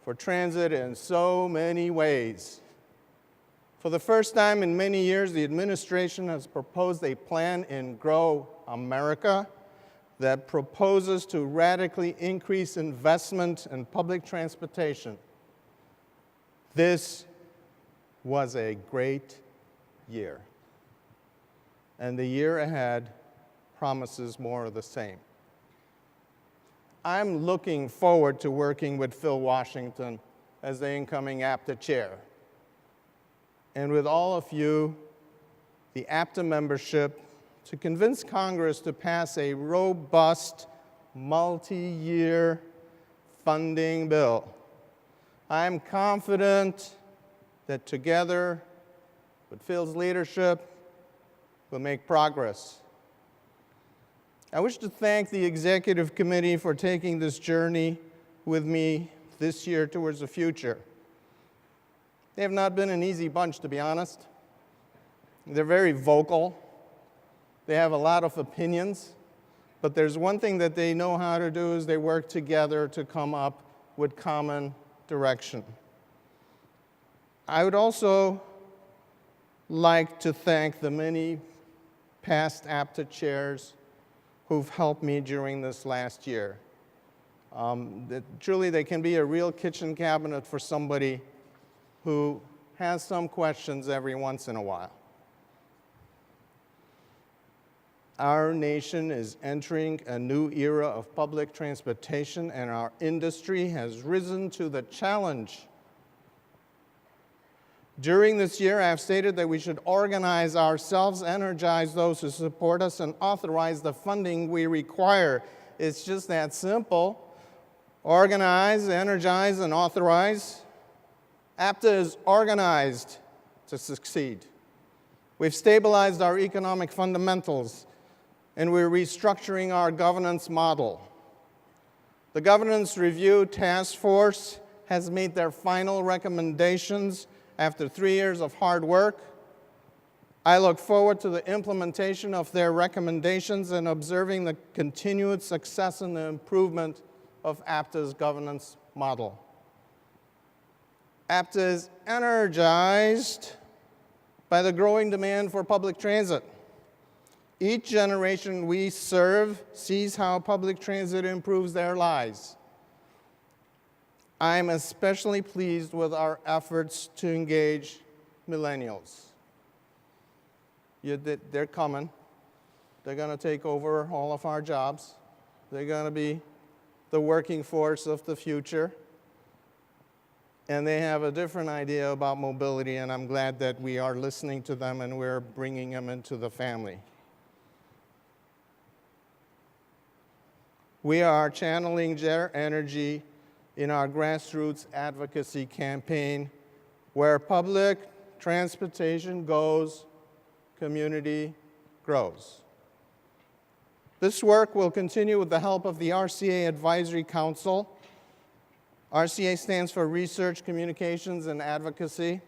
for transit in so many ways. For the first time in many years, the administration has proposed a plan in Grow America that proposes to radically increase investment in public transportation. This was a great year. And the year ahead promises more of the same. I'm looking forward to working with Phil Washington as the incoming APTA chair. And with all of you, the APTA membership, to convince Congress to pass a robust, multi-year funding bill. I'm confident that together, with Phil's leadership, we'll make progress. I wish to thank the Executive Committee for taking this journey with me this year towards the future. They have not been an easy bunch, to be honest. They're very vocal. They have a lot of opinions. But there's one thing that they know how to do is they work together to come up with common direction. I would also like to thank the many past APTA chairs who've helped me during this last year. Truly, they can be a real kitchen cabinet for somebody who has some questions every once in a while. Our nation is entering a new era of public transportation, and our industry has risen to the challenge. During this year, I have stated that we should organize ourselves, energize those who support us, and authorize the funding we require. It's just that simple. Organize, energize, and authorize. APTA is organized to succeed. We've stabilized our economic fundamentals, and we're restructuring our governance model. The Governance Review Task Force has made their final recommendations after 3 years of hard work. I look forward to the implementation of their recommendations and observing the continued success and the improvement of APTA's governance model. APTA is energized by the growing demand for public transit. Each generation we serve sees how public transit improves their lives. I'm especially pleased with our efforts to engage millennials. They're coming. They're going to take over all of our jobs. They're going to be the working force of the future. And they have a different idea about mobility, and I'm glad that we are listening to them and we're bringing them into the family. We are channeling their energy in our grassroots advocacy campaign, where public transportation goes, community grows. This work will continue with the help of the RCA Advisory Council. RCA stands for Research, Communications, and Advocacy.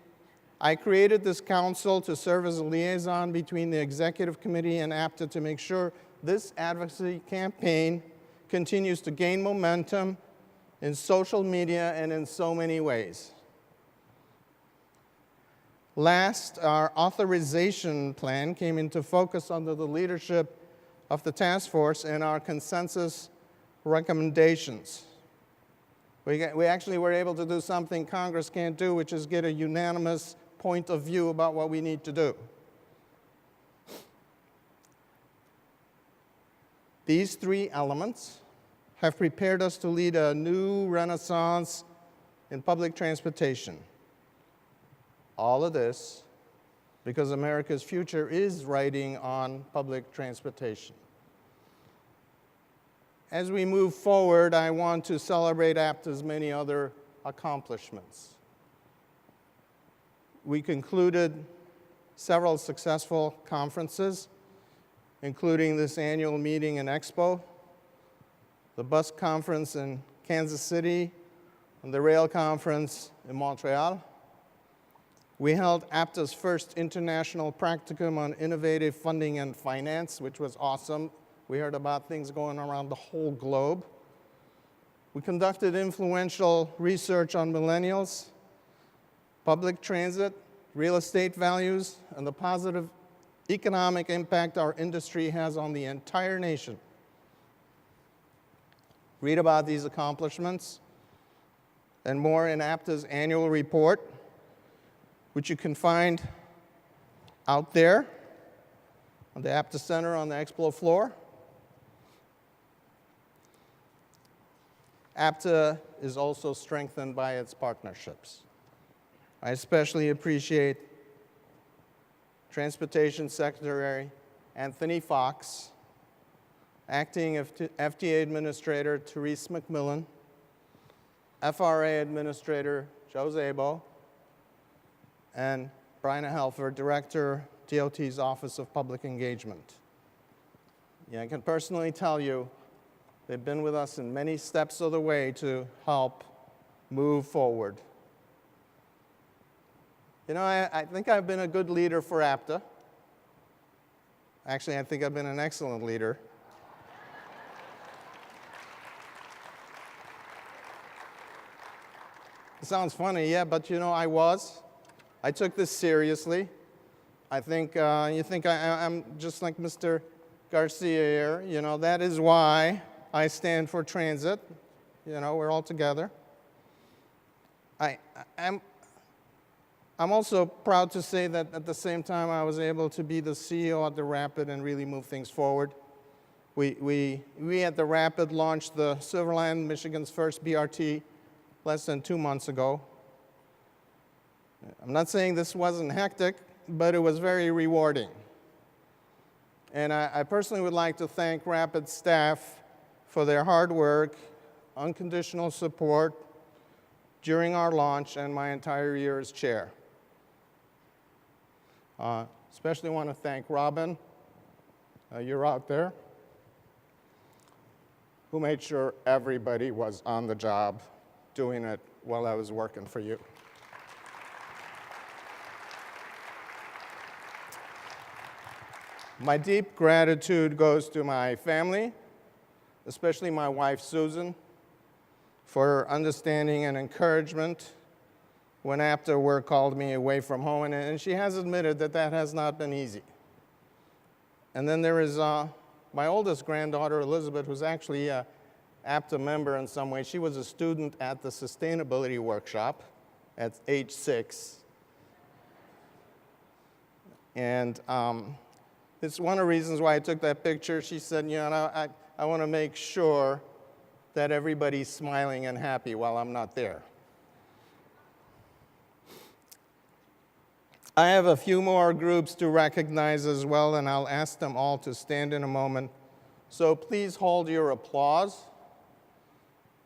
I created this council to serve as a liaison between the Executive Committee and APTA to make sure this advocacy campaign continues to gain momentum in social media and in so many ways. Last, our authorization plan came into focus under the leadership of the task force and our consensus recommendations. We actually were able to do something Congress can't do, which is get a unanimous point of view about what we need to do. These three elements have prepared us to lead a new renaissance in public transportation. All of this because America's future is riding on public transportation. As we move forward, I want to celebrate APTA's many other accomplishments. We concluded several successful conferences, including this annual meeting and expo, the bus conference in Kansas City, and the rail conference in Montreal. We held APTA's first international practicum on innovative funding and finance, which was awesome. We heard about things going around the whole globe. We conducted influential research on millennials, public transit, real estate values, and the positive economic impact our industry has on the entire nation. Read about these accomplishments and more in APTA's annual report. which you can find out there on the APTA Center on the Expo floor. APTA is also strengthened by its partnerships. I especially appreciate Transportation Secretary Anthony Fox, Acting FTA Administrator Therese McMillan, FRA Administrator Joe Szabo, and Brian Helfer, Director, DOT's Office of Public Engagement. Yeah, I can personally tell you, they've been with us in many steps of the way to help move forward. You know, I think I've been a good leader for APTA. Actually, I think I've been an excellent leader. It sounds funny, yeah, but you know, I was. I took this seriously. I think you think I'm just like Mr. Garcia here. You know, that is why I stand for transit. You know, we're all together. I'm also proud to say that at the same time I was able to be the CEO at the Rapid and really move things forward. We at the Rapid launched the Silverland, Michigan's first BRT less than 2 months ago. I'm not saying this wasn't hectic, but it was very rewarding. And I personally would like to thank Rapid staff for their hard work, unconditional support during our launch and my entire year as chair. Especially want to thank Robin, you're out there, who made sure everybody was on the job doing it while I was working for you. My deep gratitude goes to my family, especially my wife, Susan, for her understanding and encouragement when after work called me away from home, and she has admitted that that has not been easy. And then there is my oldest granddaughter, Elizabeth, who's actually a APTA member in some way. She was a student at the sustainability workshop at age 6. And it's one of the reasons why I took that picture. She said, you know, I want to make sure that everybody's smiling and happy while I'm not there. I have a few more groups to recognize as well, and I'll ask them all to stand in a moment. So please hold your applause.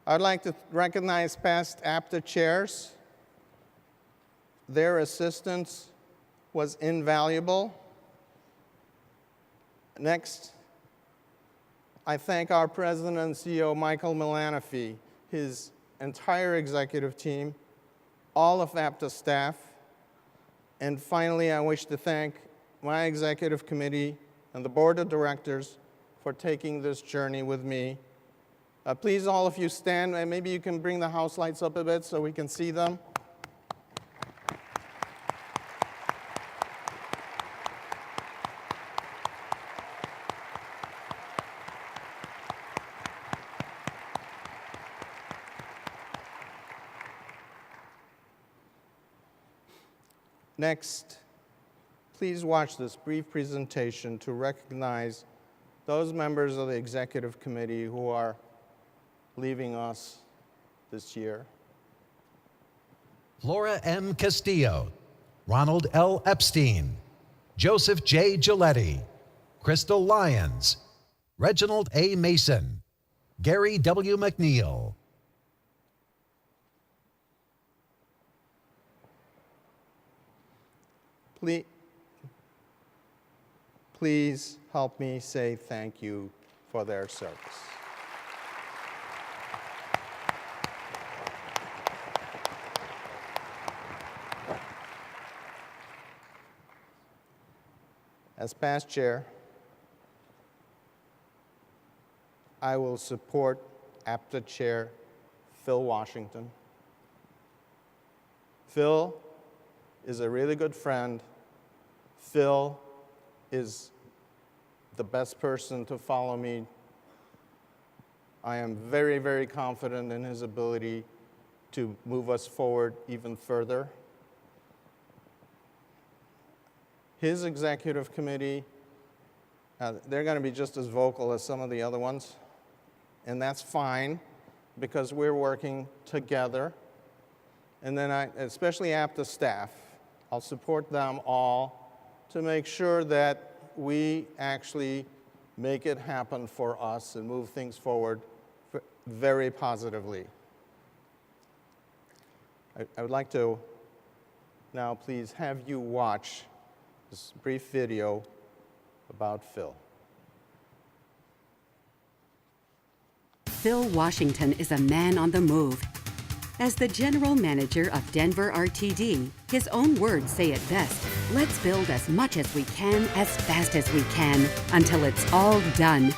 I'd like to recognize past APTA chairs. Their assistance was invaluable. Next, I thank our President and CEO, Michael Milanofi, his entire executive team, all of APTA staff, and finally, I wish to thank my executive committee and the board of directors for taking this journey with me. Please, all of you stand, and maybe you can bring the house lights up a bit so we can see them. Next, please watch this brief presentation to recognize those members of the executive committee who are leaving us this year. Laura M. Castillo, Ronald L. Epstein, Joseph J. Giletti, Crystal Lyons, Reginald A. Mason, Gary W. McNeil. Please help me say thank you for their service. As past chair, I will support APTA Chair Phil Washington. Phil is a really good friend. Phil is the best person to follow me. I am very, very confident in his ability to move us forward even further. his executive committee, they're going to be just as vocal as some of the other ones, and that's fine because we're working together. And then especially APTA staff, I'll support them all to make sure that we actually make it happen for us and move things forward very positively. I would like to now please have you watch this brief video about Phil. Phil Washington is a man on the move. As the general manager of Denver RTD, his own words say it best: let's build as much as we can, as fast as we can, until it's all done.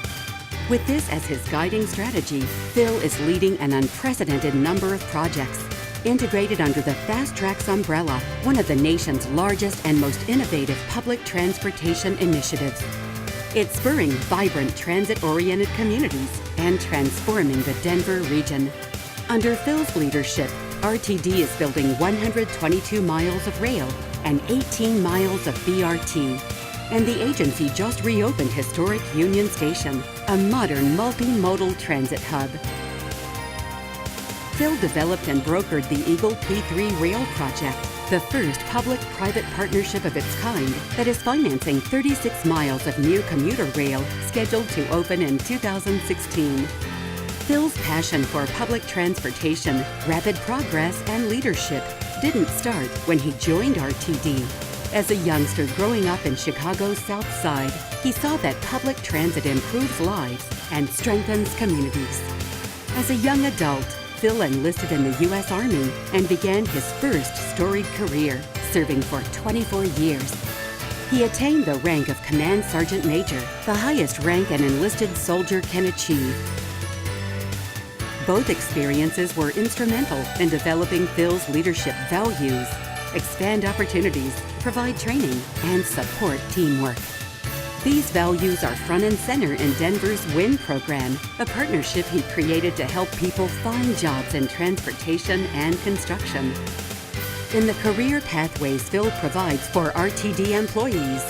With this as his guiding strategy, Phil is leading an unprecedented number of projects, integrated under the Fast Tracks umbrella, one of the nation's largest and most innovative public transportation initiatives. It's spurring vibrant transit-oriented communities and transforming the Denver region. Under Phil's leadership, RTD is building 122 miles of rail and 18 miles of BRT. And the agency just reopened historic Union Station, a modern multimodal transit hub. Phil developed and brokered the Eagle P3 rail project, the first public-private partnership of its kind that is financing 36 miles of new commuter rail scheduled to open in 2016. Phil's passion for public transportation, rapid progress, and leadership didn't start when he joined RTD. As a youngster growing up in Chicago's South Side, he saw that public transit improves lives and strengthens communities. As a young adult, Phil enlisted in the U.S. Army and began his first storied career, serving for 24 years. He attained the rank of Command Sergeant Major, the highest rank an enlisted soldier can achieve. Both experiences were instrumental in developing Phil's leadership values: expand opportunities, provide training, and support teamwork. These values are front and center in Denver's WIN program, a partnership he created to help people find jobs in transportation and construction. In the career pathways Phil provides for RTD employees,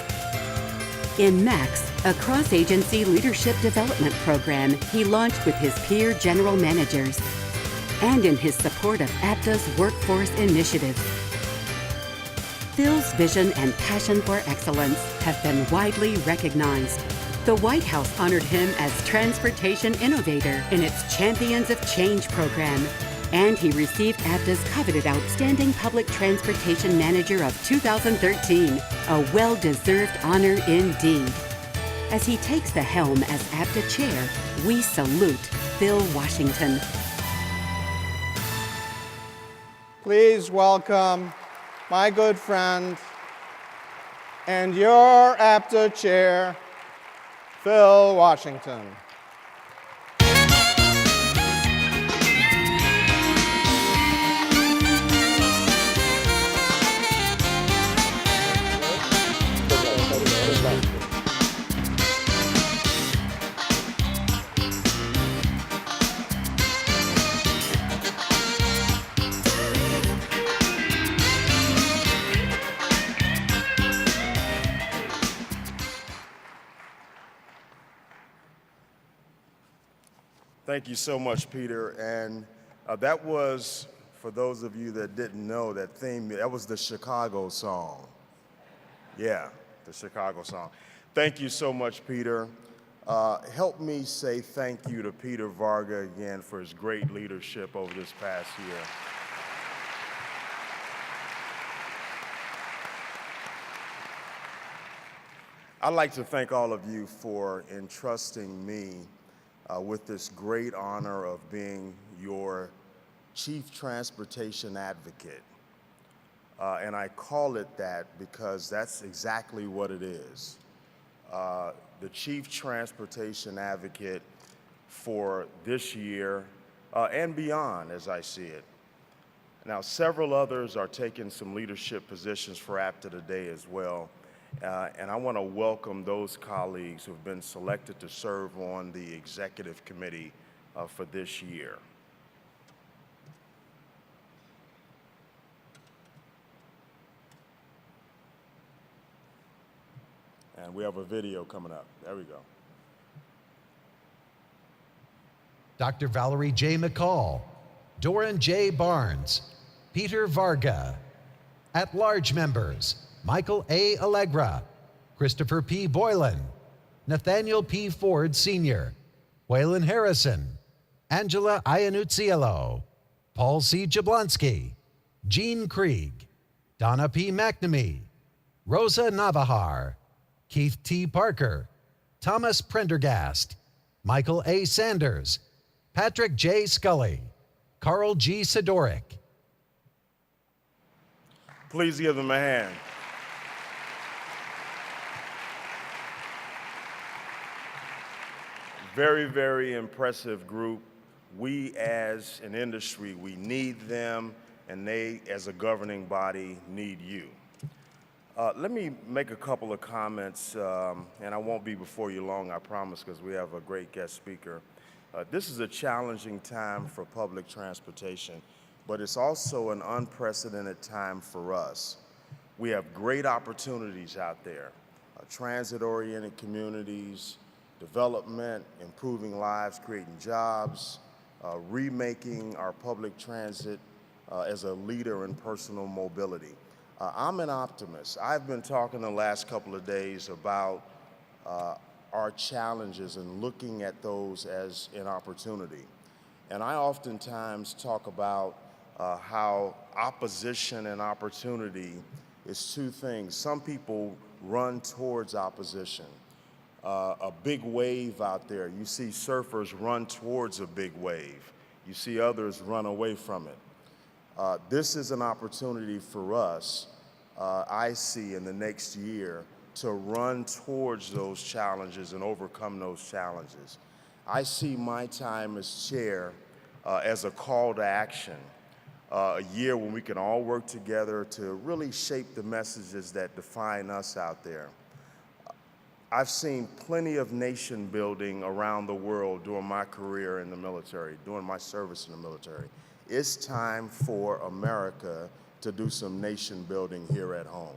in MAX, a cross-agency leadership development program he launched with his peer general managers, and in his support of APTA's workforce initiatives. Phil's vision and passion for excellence have been widely recognized. The White House honored him as Transportation Innovator in its Champions of Change program, and he received APTA's coveted Outstanding Public Transportation Manager of 2013, a well-deserved honor indeed. As he takes the helm as APTA Chair, we salute Phil Washington. Please welcome my good friend and your APTA Chair, Phil Washington. Thank you so much, Peter. And that was, for those of you that didn't know, that theme, that was the Chicago song. Yeah, the Chicago song. Thank you so much, Peter. Help me say thank you to Peter Varga again for his great leadership over this past year. I'd like to thank all of you for entrusting me with this great honor of being your Chief Transportation Advocate. And I call it that because that's exactly what it is. The Chief Transportation Advocate for this year and beyond, as I see it. Now, several others are taking some leadership positions for APTA today as well. And I want to welcome those colleagues who have been selected to serve on the executive committee for this year. And we have a video coming up. There we go. Dr. Valerie J. McCall, Doran J. Barnes, Peter Varga. At-large members, Michael A. Allegra, Christopher P. Boylan, Nathaniel P. Ford Sr., Waylon Harrison, Angela Iannuzziello, Paul C. Jablonski, Gene Krieg, Donna P. McNamee, Rosa Navahar, Keith T. Parker, Thomas Prendergast, Michael A. Sanders, Patrick J. Scully, Carl G. Sidoric. Please give them a hand. Very, very impressive group. We as an industry, we need them, and they as a governing body need you. Let me make a couple of comments, and I won't be before you long, I promise, because we have a great guest speaker. This is a challenging time for public transportation, but it's also an unprecedented time for us. We have great opportunities out there, transit-oriented communities, development, improving lives, creating jobs, remaking our public transit as a leader in personal mobility. I'm an optimist. I've been talking the last couple of days about our challenges and looking at those as an opportunity. And I oftentimes talk about how opposition and opportunity is two things. Some people run towards opposition. A big wave out there, you see surfers run towards a big wave. You see others run away from it. This is an opportunity for us, I see in the next year, to run towards those challenges and overcome those challenges. I see my time as chair as a call to action, a year when we can all work together to really shape the messages that define us out there. I've seen plenty of nation building around the world during my career in the military, during my service in the military. It's time for America to do some nation building here at home.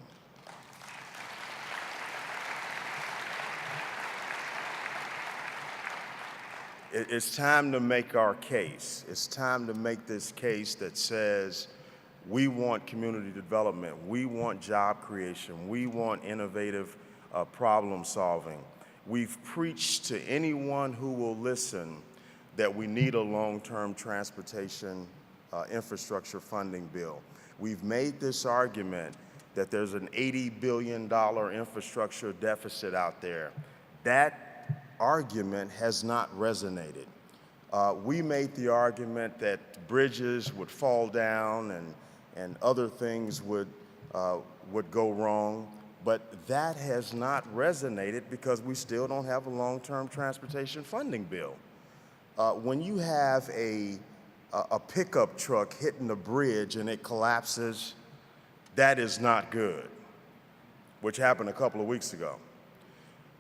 It's time to make our case. It's time to make this case that says we want community development, we want job creation, we want innovative problem solving. We've preached to anyone who will listen that we need a long-term transportation infrastructure funding bill. We've made this argument that there's an $80 billion infrastructure deficit out there. That argument has not resonated. We made the argument that bridges would fall down and other things would go wrong. But that has not resonated because we still don't have a long-term transportation funding bill. When you have a pickup truck hitting a bridge and it collapses, that is not good, which happened a couple of weeks ago.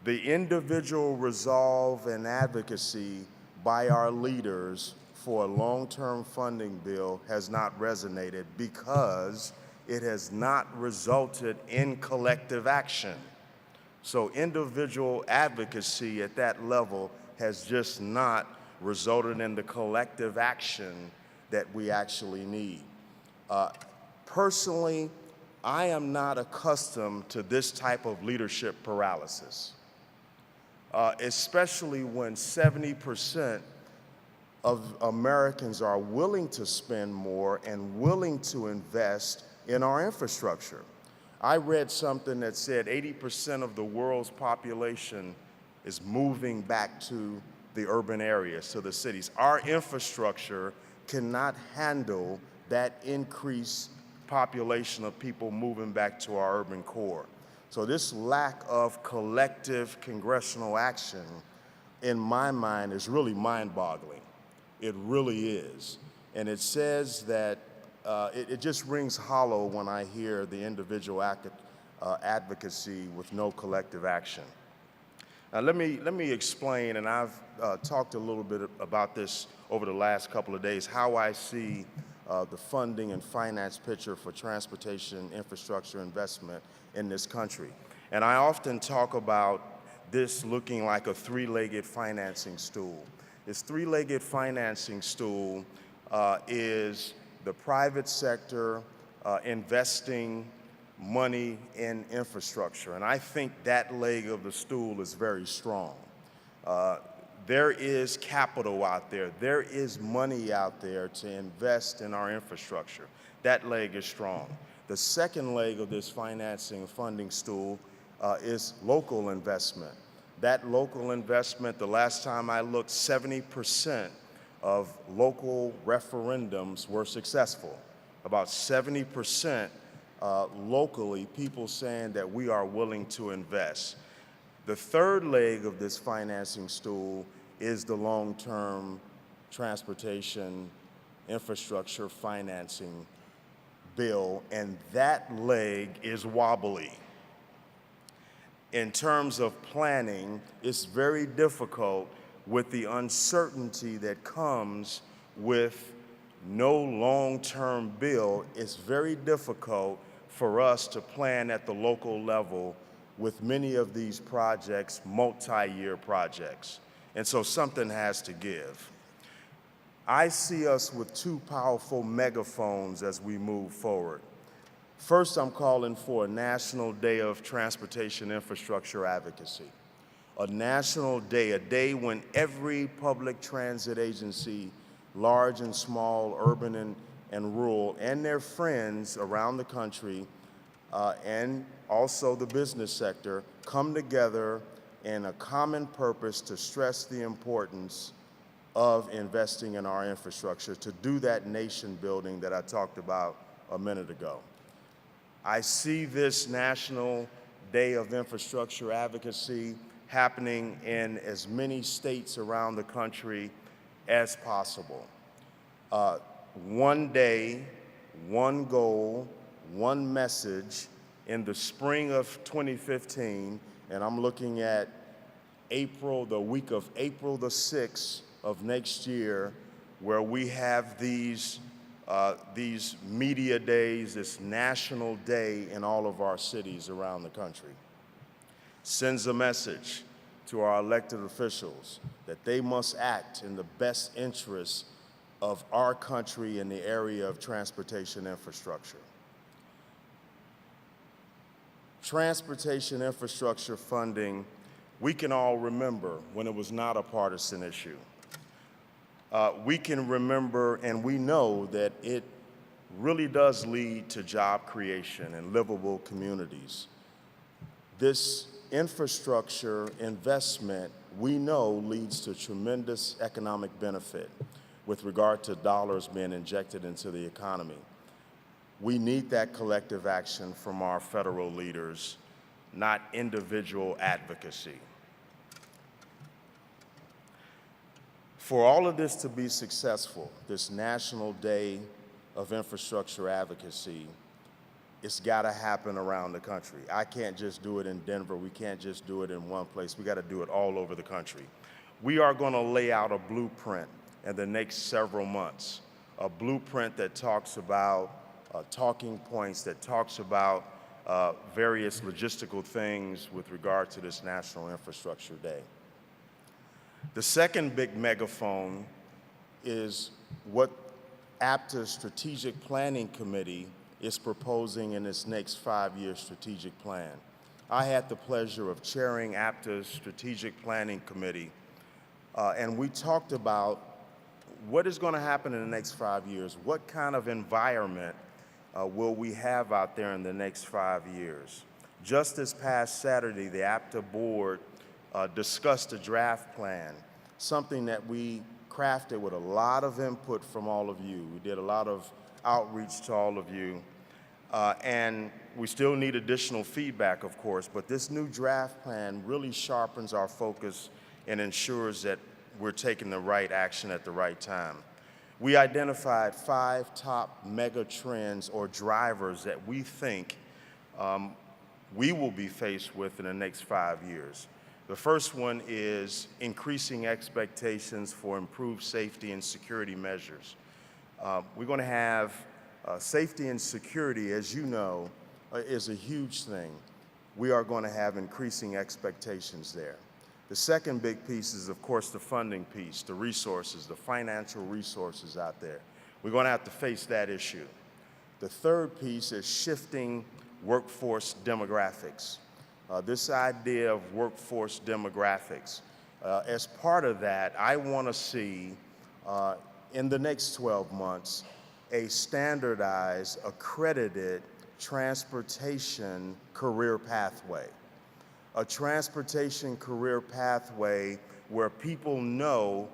The individual resolve and advocacy by our leaders for a long-term funding bill has not resonated because it has not resulted in collective action. So individual advocacy at that level has just not resulted in the collective action that we actually need. Personally, I am not accustomed to this type of leadership paralysis, especially when 70% of Americans are willing to spend more and willing to invest in our infrastructure. I read something that said 80% of the world's population is moving back to the urban areas, to the cities. Our infrastructure cannot handle that increased population of people moving back to our urban core. So this lack of collective congressional action, in my mind, is really mind-boggling. It really is. And it says that it just rings hollow when I hear the individual advocacy with no collective action. Now let me explain, and I've talked a little bit about this over the last couple of days, how I see the funding and finance picture for transportation infrastructure investment in this country. And I often talk about this looking like a three-legged financing stool. This three-legged financing stool is the private sector investing money in infrastructure. And I think that leg of the stool is very strong. There is capital out there. There is money out there to invest in our infrastructure. That leg is strong. The second leg of this financing funding stool is local investment. That local investment, the last time I looked, 70% of local referendums were successful. About 70% locally, people saying that we are willing to invest. The third leg of this financing stool is the long-term transportation infrastructure financing bill, and that leg is wobbly. In terms of planning, it's very difficult with the uncertainty that comes with no long-term bill. It's very difficult for us to plan at the local level with many of these projects, multi-year projects. And so something has to give. I see us with two powerful megaphones as we move forward. First, I'm calling for a National Day of Transportation Infrastructure Advocacy. A national day, a day when every public transit agency, large and small, urban and rural, and their friends around the country, and also the business sector, come together in a common purpose to stress the importance of investing in our infrastructure, to do that nation building that I talked about a minute ago. I see this National Day of Infrastructure Advocacy happening in as many states around the country as possible. One day, one goal, one message in the spring of 2015, and I'm looking at the week of April the 6th of next year, where we have these media days, this national day in all of our cities around the country. Sends a message to our elected officials that they must act in the best interest of our country in the area of transportation infrastructure. Transportation infrastructure funding, we can all remember when it was not a partisan issue. We can remember and we know that it really does lead to job creation and livable communities. This infrastructure investment, we know, leads to tremendous economic benefit with regard to dollars being injected into the economy. We need that collective action from our federal leaders, not individual advocacy. For all of this to be successful, this National Day of Infrastructure Advocacy, it's got to happen around the country. I can't just do it in Denver. We can't just do it in one place. We got to do it all over the country. We are going to lay out a blueprint in the next several months, a blueprint that talks about talking points, that talks about various logistical things with regard to this National Infrastructure Day. The second big megaphone is what APTA's Strategic Planning Committee is proposing in its next 5-year strategic plan. I had the pleasure of chairing APTA's Strategic Planning Committee, and we talked about what is going to happen in the next 5 years. What kind of environment will we have out there in the next 5 years? Just this past Saturday, the APTA board discussed a draft plan, something that we crafted with a lot of input from all of you. We did a lot of outreach to all of you, and we still need additional feedback, of course, but this new draft plan really sharpens our focus and ensures that we're taking the right action at the right time. We identified 5 top mega trends or drivers that we think we will be faced with in the next 5 years. The first one is increasing expectations for improved safety and security measures. We're going to have safety and security, as you know, is a huge thing. we are going to have increasing expectations there. The second big piece is, of course, the funding piece, the resources, the financial resources out there. We're going to have to face that issue. The third piece is shifting workforce demographics. This idea of workforce demographics. As part of that, I want to see in the next 12 months a standardized, accredited transportation career pathway. A transportation career pathway where people know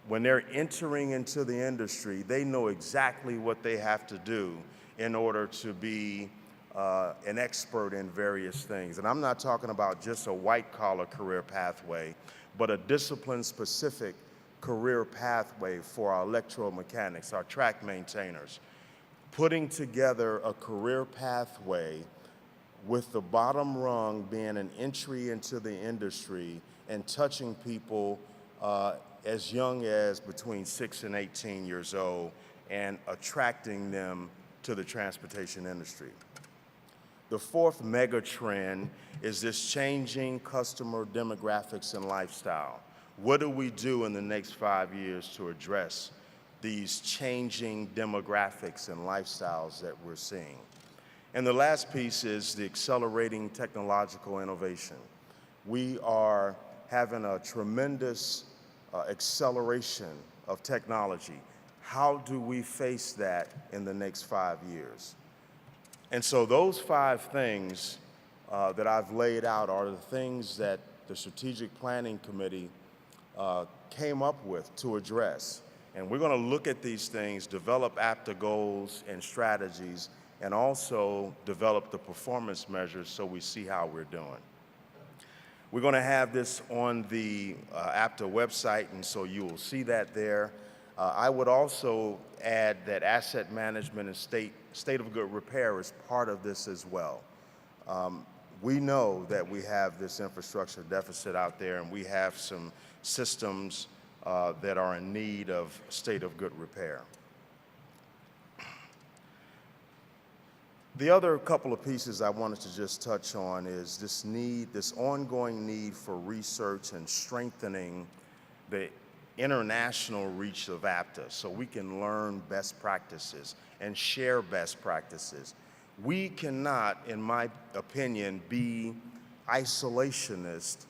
when they're entering into the industry, they know exactly what they have to do in order to be an expert in various things. And I'm not talking about just a white-collar career pathway, but a discipline-specific career pathway for our electromechanics, our track maintainers. Putting together a career pathway with the bottom rung being an entry into the industry and touching people as young as between 6 and 18 years old and attracting them to the transportation industry. The fourth mega trend is this changing customer demographics and lifestyle. What do we do in the next 5 years to address these changing demographics and lifestyles that we're seeing? And the last piece is the accelerating technological innovation. We are having a tremendous acceleration of technology. How do we face that in the next 5 years? And so those 5 things that I've laid out are the things that the Strategic Planning Committee came up with to address. And we're going to look at these things, develop APTA goals and strategies, and also develop the performance measures so we see how we're doing. We're going to have this on the APTA website, and so you will see that there. I would also add that asset management and state of good repair is part of this as well. We know that we have this infrastructure deficit out there, and we have some systems that are in need of state of good repair. The other couple of pieces I wanted to just touch on is this ongoing need for research and strengthening the international reach of APTA so we can learn best practices and share best practices. We cannot, in my opinion, be isolationist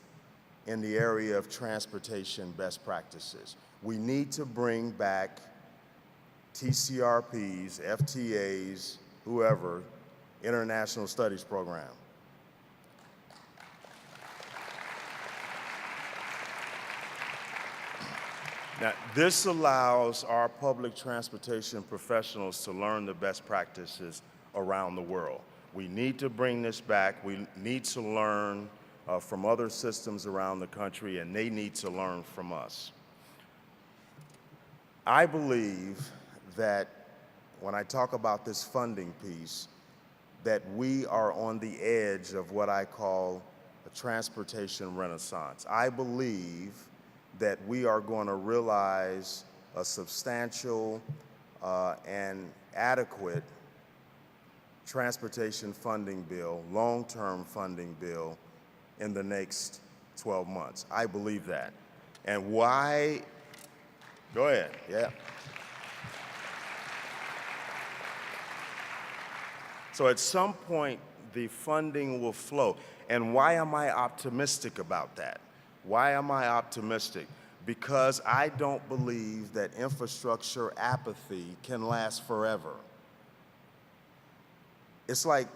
in the area of transportation best practices. We need to bring back TCRPs, FTAs, whoever, international studies program. Now, this allows our public transportation professionals to learn the best practices around the world. We need to bring this back. We need to learn from other systems around the country, and they need to learn from us. I believe that when I talk about this funding piece, that we are on the edge of what I call a transportation renaissance. I believe that we are going to realize a substantial and adequate transportation funding bill, long-term funding bill in the next 12 months. I believe that. And why? Go ahead, yeah. So at some point, the funding will flow. And why am I optimistic about that? Why am I optimistic? Because I don't believe that infrastructure apathy can last forever. It's like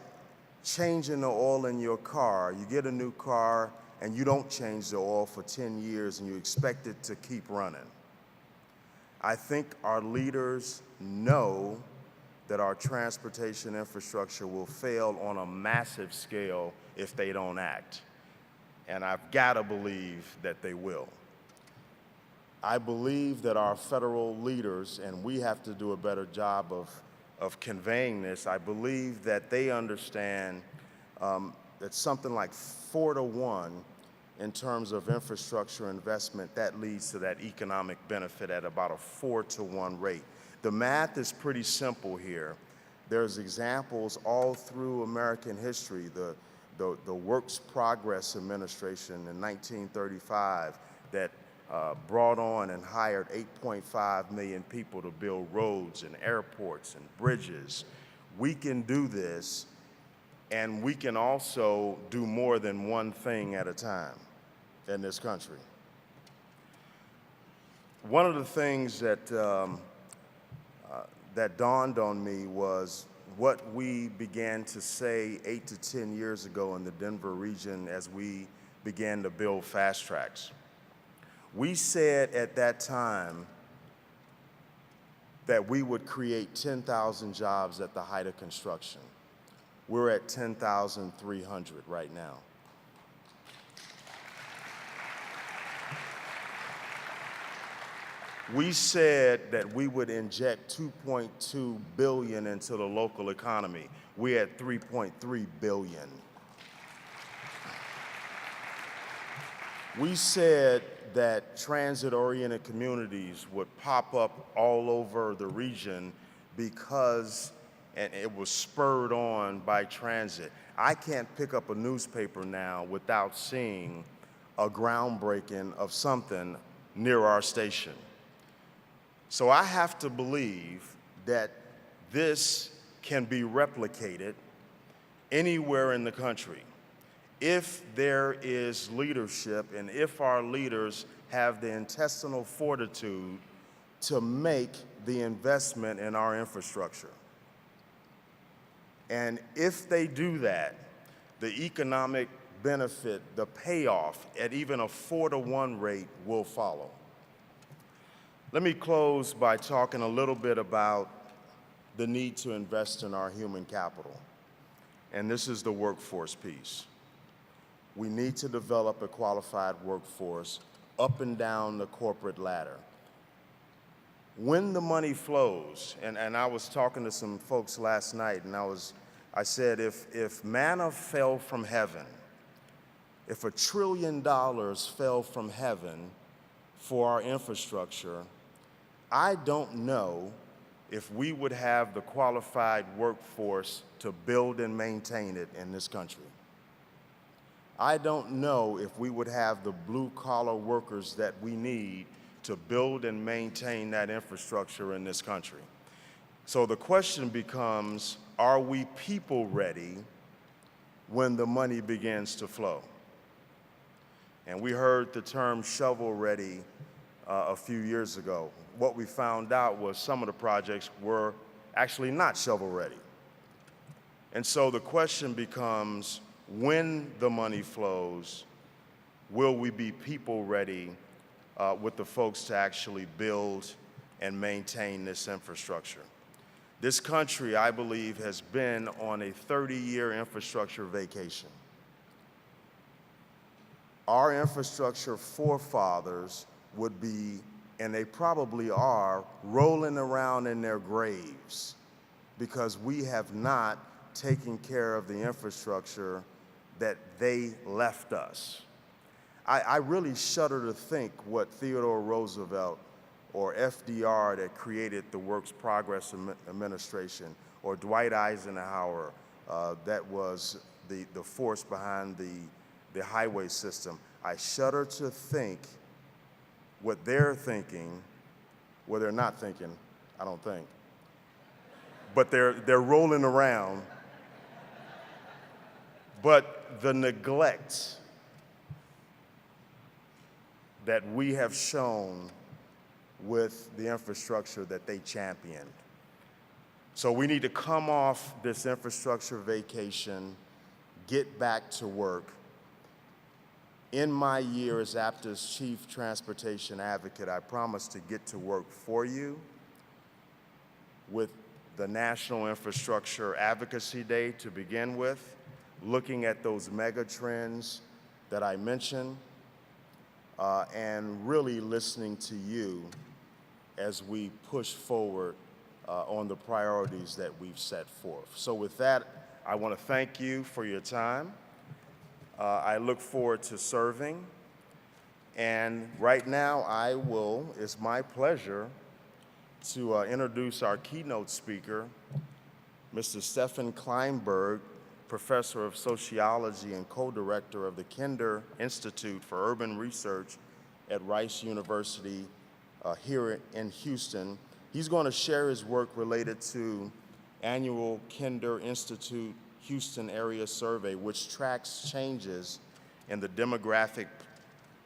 changing the oil in your car. You get a new car and you don't change the oil for 10 years and you expect it to keep running. I think our leaders know that our transportation infrastructure will fail on a massive scale if they don't act. And I've got to believe that they will. I believe that our federal leaders, and we have to do a better job of conveying this, I believe that they understand that something like 4-to-1 in terms of infrastructure investment, that leads to that economic benefit at about a 4-to-1 rate. The math is pretty simple here. There's examples all through American history. The the Works Progress Administration in 1935 that brought on and hired 8.5 million people to build roads and airports and bridges. We can do this, and we can also do more than one thing at a time in this country. One of the things that that dawned on me was what we began to say 8 to 10 years ago in the Denver region as we began to build fast tracks. We said at that time that we would create 10,000 jobs at the height of construction. We're at 10,300 right now. We said that we would inject $2.2 billion into the local economy. We're at $3.3 billion. We said that transit-oriented communities would pop up all over the region because and it was spurred on by transit. I can't pick up a newspaper now without seeing a groundbreaking of something near our station. So I have to believe that this can be replicated anywhere in the country if there is leadership and if our leaders have the intestinal fortitude to make the investment in our infrastructure. And if they do that, the economic benefit, the payoff at even a 4-to-1 rate will follow. Let me close by talking a little bit about the need to invest in our human capital. And this is the workforce piece. We need to develop a qualified workforce up and down the corporate ladder. When the money flows, and I was talking to some folks last night, and I said, if manna fell from heaven, if $1 trillion fell from heaven for our infrastructure, I don't know if we would have the qualified workforce to build and maintain it in this country. I don't know if we would have the blue-collar workers that we need to build and maintain that infrastructure in this country. So the question becomes, are we people ready when the money begins to flow? And we heard the term shovel ready a few years ago. What we found out was some of the projects were actually not shovel ready. And so the question becomes, when the money flows, will we be people ready with the folks to actually build and maintain this infrastructure? This country, I believe, has been on a 30-year infrastructure vacation. Our infrastructure forefathers would be, and they probably are, rolling around in their graves because we have not taken care of the infrastructure that they left us. I really shudder to think what Theodore Roosevelt or FDR that created the Works Progress Administration, or Dwight Eisenhower that was the force behind the highway system. I shudder to think what they're thinking, well, they're not thinking, I don't think, but they're rolling around. But the neglect that we have shown with the infrastructure that they championed. So we need to come off this infrastructure vacation, get back to work. In my year as APTA's Chief Transportation Advocate, I promise to get to work for you with the National Infrastructure Advocacy Day to begin with, looking at those mega trends that I mentioned, and really listening to you as we push forward on the priorities that we've set forth. So with that, I want to thank you for your time. I look forward to serving. And right now, it's my pleasure to introduce our keynote speaker, Mr. Stefan Kleinberg, professor of sociology and co-director of the Kinder Institute for Urban Research at Rice University here in Houston. He's going to share his work related to annual Kinder Institute Houston Area Survey, which tracks changes in the demographic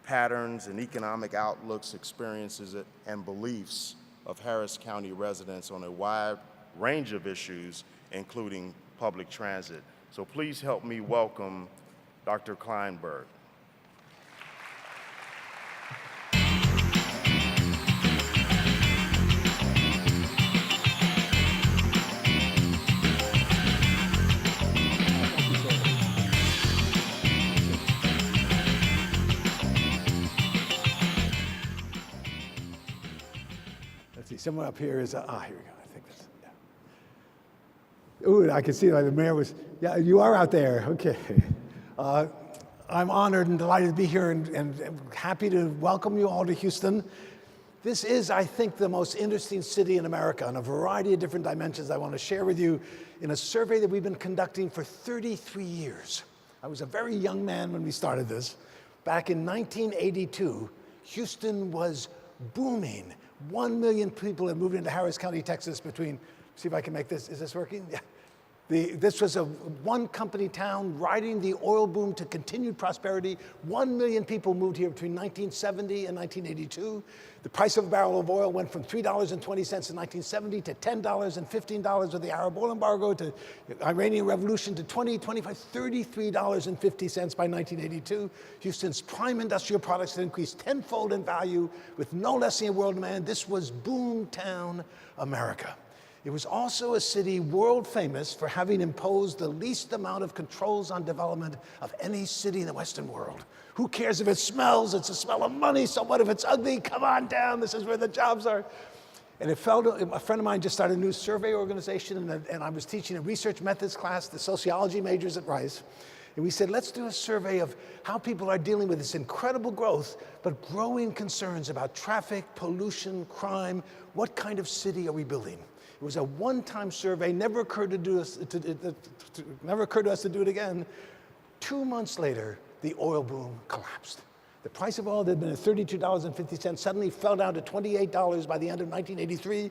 patterns and economic outlooks, experiences, and beliefs of Harris County residents on a wide range of issues, including public transit. So please help me welcome Dr. Kleinberg. Let's see, someone up here is, here we go, I think that's, yeah. Ooh, I can see like the mayor was, yeah, you are out there, okay. I'm honored and delighted to be here and happy to welcome you all to Houston. This is, I think, the most interesting city in America on a variety of different dimensions I want to share with you in a survey that we've been conducting for 33 years. I was a very young man when we started this. Back in 1982, Houston was booming. 1 million people had moved into Harris County, Texas between, see if I can make this, is this working? Yeah. This was a one-company town riding the oil boom to continued prosperity. 1 million people moved here between 1970 and 1982. The price of a barrel of oil went from $3.20 in 1970 to $10 and $15 with the Arab oil embargo, to the Iranian Revolution, to $20, $25, $33.50 by 1982. Houston's prime industrial products had increased tenfold in value with no lessening of world demand. This was boomtown America. It was also a city world famous for having imposed the least amount of controls on development of any city in the Western world. Who cares if it smells? It's a smell of money. So what if it's ugly? Come on down. This is where the jobs are. And a friend of mine just started a new survey organization, and I was teaching a research methods class, the sociology majors at Rice. And we said, let's do a survey of how people are dealing with this incredible growth, but growing concerns about traffic, pollution, crime. What kind of city are we building? It was a one-time survey, never occurred to us to do it again. 2 months later, the oil boom collapsed. The price of oil that had been at $32.50 suddenly fell down to $28 by the end of 1983.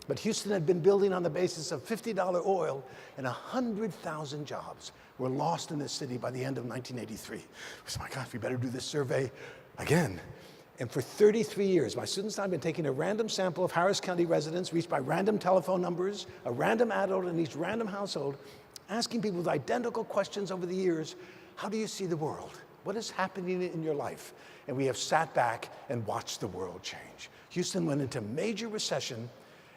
But Houston had been building on the basis of $50 oil, and 100,000 jobs were lost in this city by the end of 1983. We said, my God, we better do this survey again. And for 33 years, my students and I have been taking a random sample of Harris County residents reached by random telephone numbers, a random adult in each random household, asking people with identical questions over the years, how do you see the world? What is happening in your life? And we have sat back and watched the world change. Houston went into major recession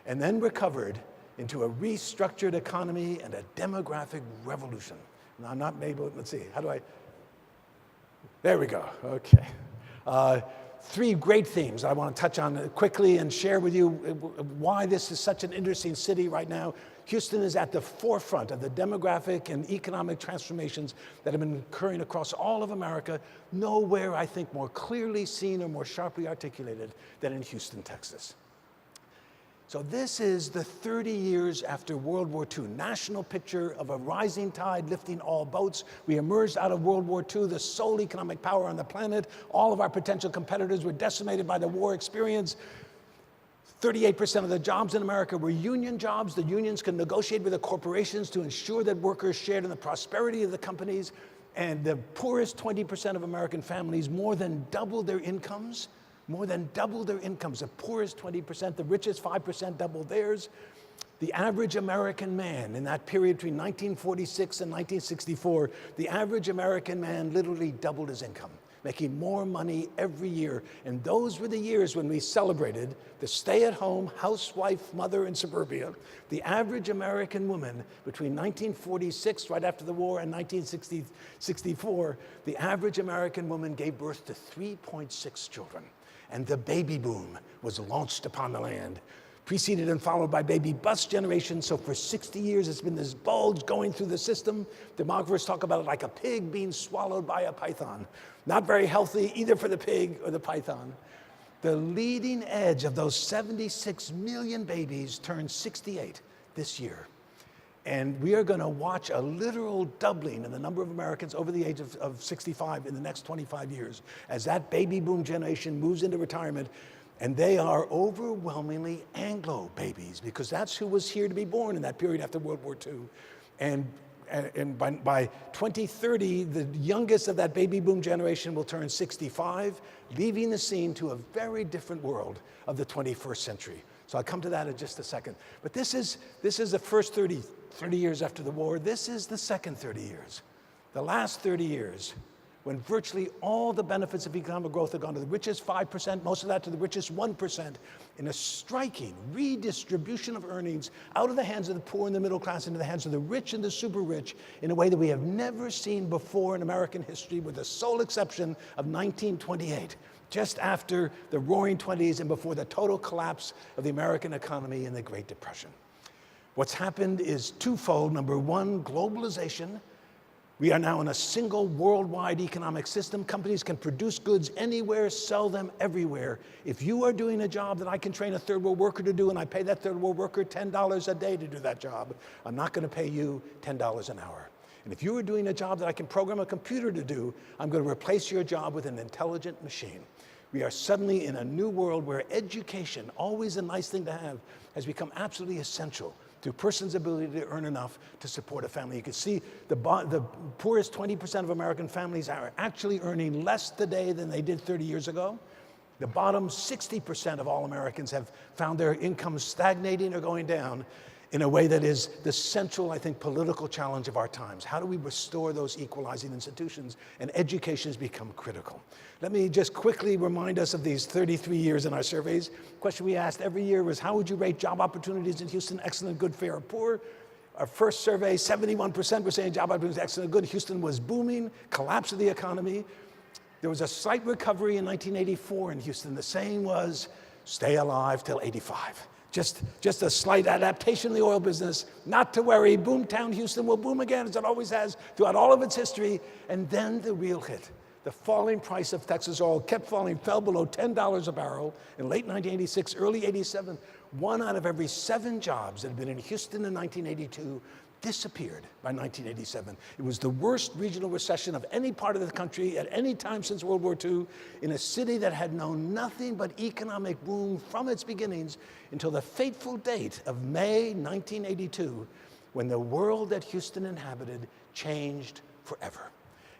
and then recovered into a restructured economy and a demographic revolution. Now, I'm not able, let's see, how do I, there we go, okay. 3 great themes I want to touch on quickly and share with you why this is such an interesting city right now. Houston is at the forefront of the demographic and economic transformations that have been occurring across all of America. Nowhere, I think, more clearly seen or more sharply articulated than in Houston, Texas. So this is the 30 years after World War II, national picture of a rising tide lifting all boats. We emerged out of World War II, the sole economic power on the planet. All of our potential competitors were decimated by the war experience. 38% of the jobs in America were union jobs. The unions could negotiate with the corporations to ensure that workers shared in the prosperity of the companies. And the poorest 20% of American families more than doubled their incomes. More than doubled their incomes. The poorest 20%, the richest 5% doubled theirs. The average American man in that period between 1946 and 1964, the average American man literally doubled his income, making more money every year. And those were the years when we celebrated the stay-at-home housewife mother in suburbia. The average American woman between 1946, right after the war, and 1964, the average American woman gave birth to 3.6 children. And the baby boom was launched upon the land, preceded and followed by baby bust generation. So for 60 years, it's been this bulge going through the system. Demographers talk about it like a pig being swallowed by a python. Not very healthy either for the pig or the python. The leading edge of those 76 million babies turned 68 this year. And we are going to watch a literal doubling in the number of Americans over the age of 65 in the next 25 years as that baby boom generation moves into retirement. And they are overwhelmingly Anglo babies, because that's who was here to be born in that period after World War II. And by 2030, the youngest of that baby boom generation will turn 65, leaving the scene to a very different world of the 21st century. So I'll come to that in just a second. But this is the first 30 years after the war. This is the second 30 years. The last 30 years, when virtually all the benefits of economic growth have gone to the richest 5%, most of that to the richest 1%, in a striking redistribution of earnings out of the hands of the poor and the middle class into the hands of the rich and the super rich in a way that we have never seen before in American history, with the sole exception of 1928. Just after the roaring 20s and before the total collapse of the American economy in the Great Depression. What's happened is twofold. Number one, globalization. We are now in a single worldwide economic system. Companies can produce goods anywhere, sell them everywhere. If you are doing a job that I can train a third world worker to do, and I pay that third world worker $10 a day to do that job, I'm not going to pay you $10 an hour. And if you are doing a job that I can program a computer to do, I'm going to replace your job with an intelligent machine. We are suddenly in a new world where education, always a nice thing to have, has become absolutely essential to a person's ability to earn enough to support a family. You can see the poorest 20% of American families are actually earning less today than they did 30 years ago. The bottom 60% of all Americans have found their incomes stagnating or going down in a way that is the central, I think, political challenge of our times. How do we restore those equalizing institutions? And education has become critical. Let me just quickly remind us of these 33 years in our surveys. The question we asked every year was, how would you rate job opportunities in Houston? Excellent, good, fair, or poor? Our first survey, 71% were saying job opportunities excellent, good. Houston was booming, collapse of the economy. There was a slight recovery in 1984 in Houston. The saying was, stay alive till 85. Just a slight adaptation of the oil business, not to worry. Boomtown Houston will boom again, as it always has throughout all of its history. And then the real hit. The falling price of Texas oil kept falling, fell below $10 a barrel in late 1986, early 87. 1 out of every 7 jobs that had been in Houston in 1982 disappeared by 1987. It was the worst regional recession of any part of the country at any time since World War II, in a city that had known nothing but economic boom from its beginnings until the fateful date of May 1982, when the world that Houston inhabited changed forever.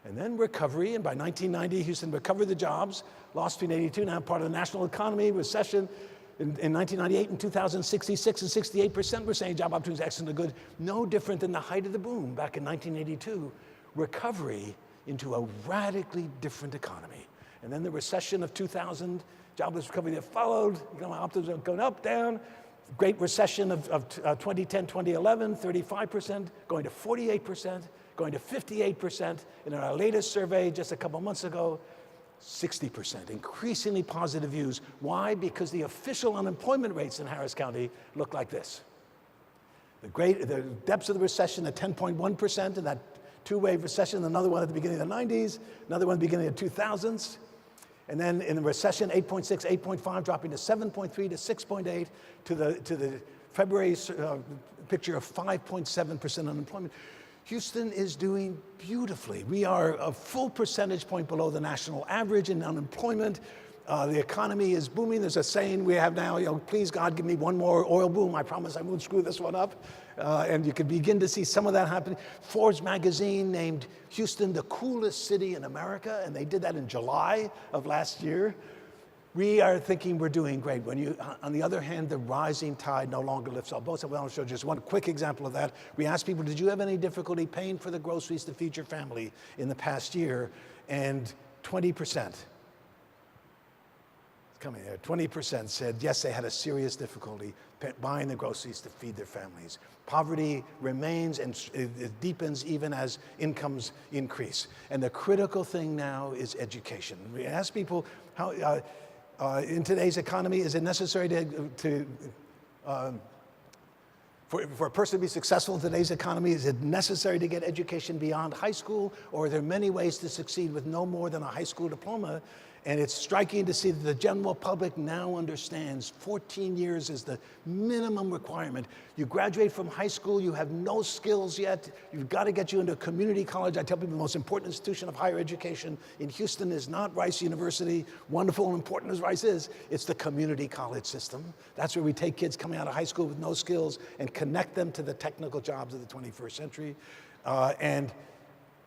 And then recovery, and by 1990, Houston recovered the jobs, lost between 82, now part of the national economy, recession. In 1998 and 2000, 66 and 68% were saying job opportunities excellent or good. No different than the height of the boom back in 1982. Recovery into a radically different economy. And then the recession of 2000, jobless recovery that followed, economic optimism going up, down. Great recession of 2010, 2011, 35%, going to 48%, going to 58%. And in our latest survey just a couple months ago, 60%, increasingly positive views. Why? Because the official unemployment rates in Harris County look like this. The depths of the recession at 10.1% in that two-wave recession, another one at the beginning of the 90s, another one at the beginning of the 2000s. And then in the recession, 8.6, 8.5, dropping to 7.3 to 6.8 to the February picture of 5.7% unemployment. Houston is doing beautifully. We are a full percentage point below the national average in unemployment. The economy is booming. There's a saying we have now, please God, give me one more oil boom. I promise I won't screw this one up. And you can begin to see some of that happening. Forbes magazine named Houston the coolest city in America, and they did that in July of last year. We are thinking we're doing great. On the other hand, the rising tide no longer lifts all boats. I want to show just one quick example of that. We asked people, did you have any difficulty paying for the groceries to feed your family in the past year? And 20%, 20% said yes, they had a serious difficulty buying the groceries to feed their families. Poverty remains and it deepens even as incomes increase. And the critical thing now is education. We ask people, how, in today's economy, is it necessary for a person to be successful in today's economy, is it necessary to get education beyond high school, or are there many ways to succeed with no more than a high school diploma? And it's striking to see that the general public now understands 14 years is the minimum requirement. You graduate from high school, you have no skills yet, you've got to get you into a community college. I tell people the most important institution of higher education in Houston is not Rice University, wonderful and important as Rice is, it's the community college system. That's where we take kids coming out of high school with no skills and connect them to the technical jobs of the 21st century. And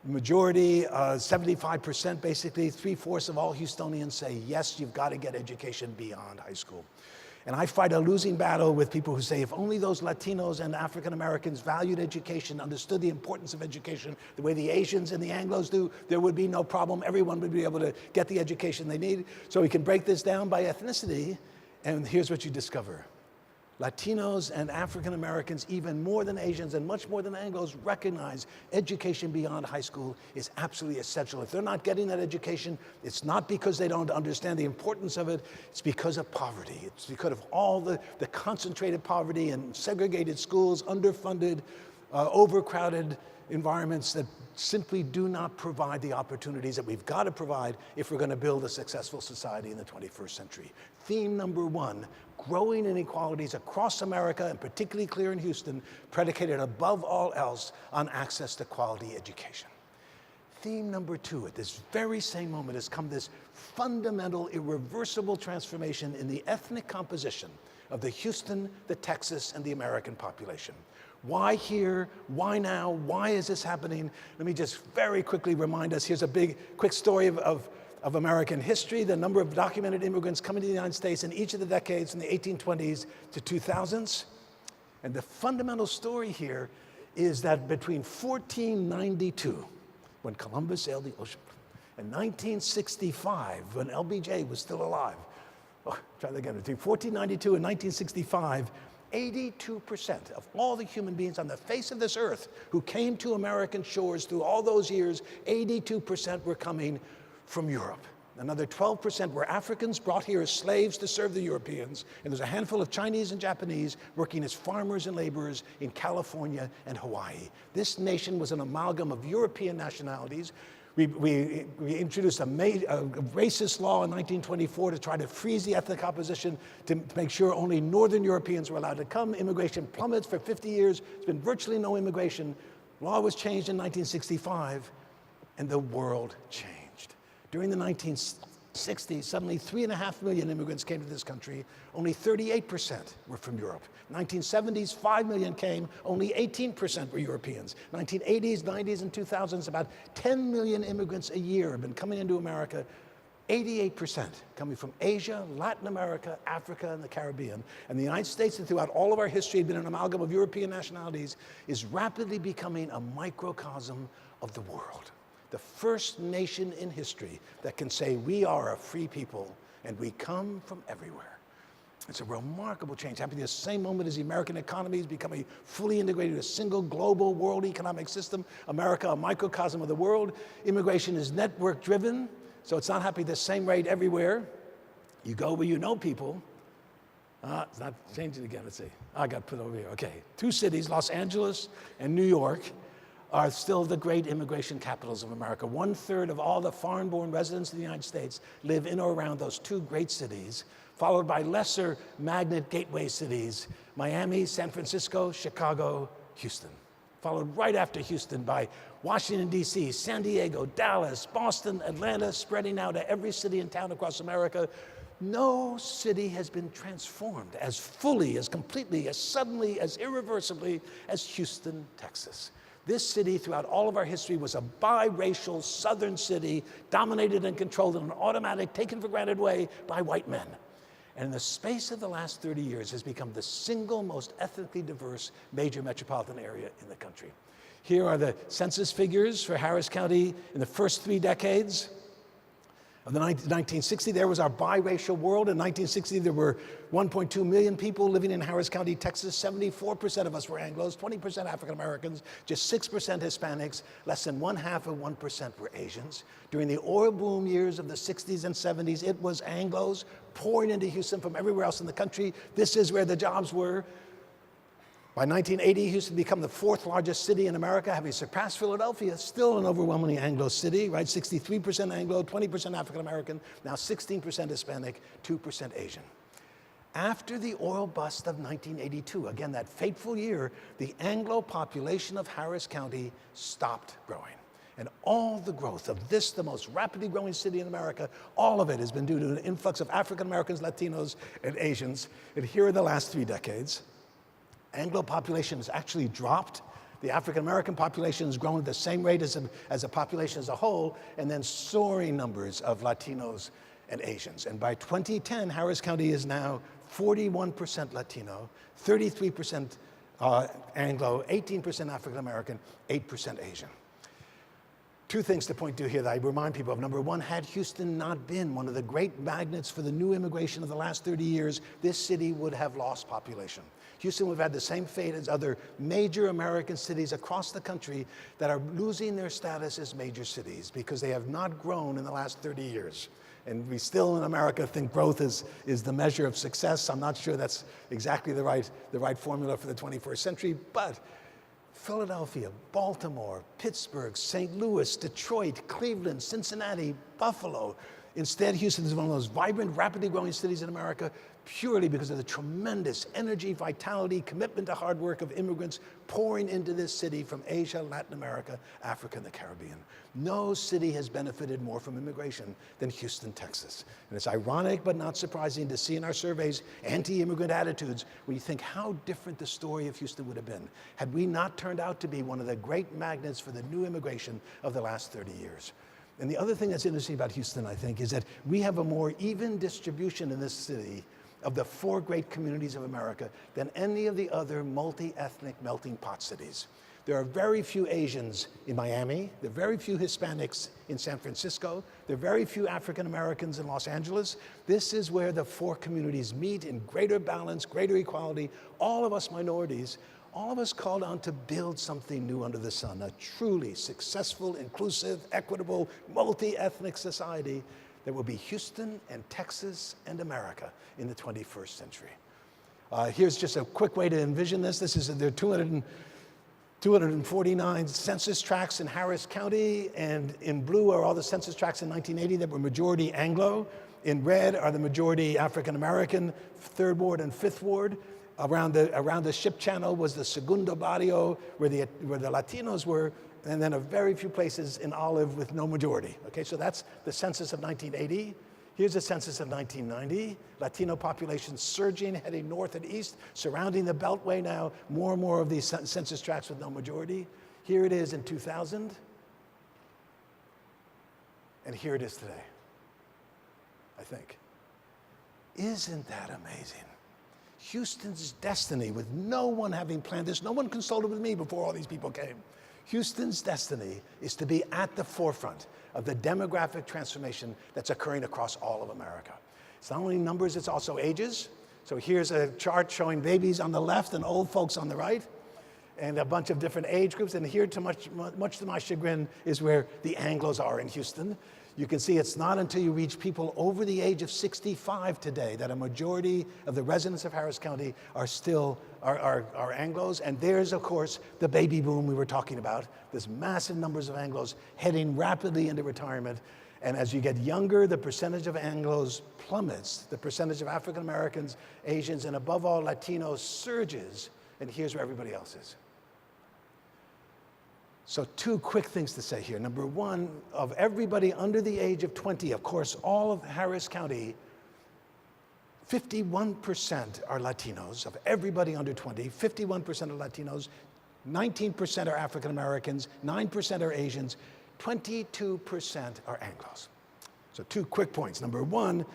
majority, 75%, basically, 3/4 of all Houstonians say, yes, you've got to get education beyond high school. And I fight a losing battle with people who say, if only those Latinos and African Americans valued education, understood the importance of education the way the Asians and the Anglos do, there would be no problem. Everyone would be able to get the education they need. So we can break this down by ethnicity, and here's what you discover. Latinos and African Americans, even more than Asians and much more than Anglos, recognize education beyond high school is absolutely essential. If they're not getting that education, it's not because they don't understand the importance of it, it's because of poverty. It's because of all the concentrated poverty and segregated schools, underfunded, overcrowded environments that simply do not provide the opportunities that we've got to provide if we're going to build a successful society in the 21st century. Theme number one, growing inequalities across America, and particularly clear in Houston, predicated above all else on access to quality education. Theme number two, at this very same moment has come this fundamental, irreversible transformation in the ethnic composition of the Houston, the Texas, and the American population. Why here? Why now? Why is this happening? Let me just very quickly remind us. Here's a quick story of American history, the number of documented immigrants coming to the United States in each of the decades from the 1820s to 2000s. And the fundamental story here is that between 1492, when Columbus sailed the ocean, and 1965, when LBJ was still alive, try that again, between 1492 and 1965, 82% of all the human beings on the face of this earth who came to American shores through all those years, 82% were coming from Europe. Another 12% were Africans brought here as slaves to serve the Europeans, and there's a handful of Chinese and Japanese working as farmers and laborers in California and Hawaii. This nation was an amalgam of European nationalities. We introduced a racist law in 1924 to try to freeze the ethnic opposition, to make sure only Northern Europeans were allowed to come. Immigration plummets for 50 years. There's been virtually no immigration. Law was changed in 1965, and the world changed. During the 1960s, suddenly 3.5 million immigrants came to this country. Only 38% were from Europe. 1970s, 5 million came, only 18% were Europeans. 1980s, 90s, and 2000s, about 10 million immigrants a year have been coming into America, 88% coming from Asia, Latin America, Africa, and the Caribbean. And the United States, and throughout all of our history, had been an amalgam of European nationalities, is rapidly becoming a microcosm of the world. The first nation in history that can say we are a free people and we come from everywhere. It's a remarkable change, happening at the same moment as the American economy is becoming fully integrated into a single global world economic system. America, a microcosm of the world. Immigration is network driven, so it's not happening at the same rate everywhere. You go where you know people. It's not changing again, let's see. I got put over here, okay. Two cities, Los Angeles and New York, are still the great immigration capitals of America. 1/3 of all the foreign-born residents of the United States live in or around those two great cities, followed by lesser magnet gateway cities, Miami, San Francisco, Chicago, Houston. Followed right after Houston by Washington, D.C., San Diego, Dallas, Boston, Atlanta, spreading out to every city and town across America. No city has been transformed as fully, as completely, as suddenly, as irreversibly as Houston, Texas. This city, throughout all of our history, was a biracial southern city dominated and controlled in an automatic, taken-for-granted way by white men. And in the space of the last 30 years has become the single most ethnically diverse major metropolitan area in the country. Here are the census figures for Harris County in the first 3 decades. In 1960, there was our biracial world. In 1960, there were 1.2 million people living in Harris County, Texas. 74% of us were Anglos, 20% African Americans, just 6% Hispanics, less than 0.5% were Asians. During the oil boom years of the 60s and 70s, it was Anglos pouring into Houston from everywhere else in the country. This is where the jobs were. By 1980, Houston became the 4th largest city in America, having surpassed Philadelphia, still an overwhelmingly Anglo city, right? 63% Anglo, 20% African American, now 16% Hispanic, 2% Asian. After the oil bust of 1982, again, that fateful year, the Anglo population of Harris County stopped growing. And all the growth of this, the most rapidly growing city in America, all of it has been due to an influx of African Americans, Latinos, and Asians. And here are the last 3 decades. Anglo population has actually dropped. The African American population has grown at the same rate as the population as a whole, and then soaring numbers of Latinos and Asians. And by 2010, Harris County is now 41% Latino, 33% Anglo, 18% African American, 8% Asian. 2 things to point to here that I remind people of. Number 1, had Houston not been one of the great magnets for the new immigration of the last 30 years, this city would have lost population. Houston would have had the same fate as other major American cities across the country that are losing their status as major cities because they have not grown in the last 30 years. And we still in America think growth is the measure of success. I'm not sure that's exactly the right formula for the 21st century, but Philadelphia, Baltimore, Pittsburgh, St. Louis, Detroit, Cleveland, Cincinnati, Buffalo. Instead, Houston is one of those vibrant, rapidly growing cities in America purely because of the tremendous energy, vitality, commitment to hard work of immigrants pouring into this city from Asia, Latin America, Africa, and the Caribbean. No city has benefited more from immigration than Houston, Texas. And it's ironic but not surprising to see in our surveys anti-immigrant attitudes when you think how different the story of Houston would have been had we not turned out to be one of the great magnets for the new immigration of the last 30 years. And the other thing that's interesting about Houston, I think, is that we have a more even distribution in this city of the 4 great communities of America than any of the other multi-ethnic melting pot cities. There are very few Asians in Miami. There are very few Hispanics in San Francisco. There are very few African Americans in Los Angeles. This is where the 4 communities meet in greater balance, greater equality. All of us minorities, all of us called on to build something new under the sun, a truly successful, inclusive, equitable, multi-ethnic society that will be Houston and Texas and America in the 21st century. Here's just a quick way to envision this. There are 249 census tracts in Harris County, and in blue are all the census tracts in 1980 that were majority Anglo. In red are the majority African American, 3rd Ward and 5th Ward. Around the ship channel was the Segundo Barrio, where the Latinos were, and then a very few places in olive with no majority. Okay, so that's the census of 1980. Here's the census of 1990. Latino population surging, heading north and east, surrounding the Beltway now, more and more of these census tracts with no majority. Here it is in 2000, and here it is today, I think. Isn't that amazing? Houston's destiny, with no one having planned this, no one consulted with me before all these people came. Houston's destiny is to be at the forefront of the demographic transformation that's occurring across all of America. It's not only numbers, it's also ages. So here's a chart showing babies on the left and old folks on the right, and a bunch of different age groups. And here, much to my chagrin, is where the Anglos are in Houston. You can see it's not until you reach people over the age of 65 today that a majority of the residents of Harris County are still Anglos. And there's, of course, the baby boom we were talking about. There's massive numbers of Anglos heading rapidly into retirement. And as you get younger, the percentage of Anglos plummets. The percentage of African Americans, Asians, and above all, Latinos surges. And here's where everybody else is. So 2 quick things to say here. Number 1, of everybody under the age of 20, of course, all of Harris County, 51% are Latinos. Of everybody under 20, 51% are Latinos, 19% are African Americans, 9% are Asians, 22% are Anglos. So 2 quick points. Number 1,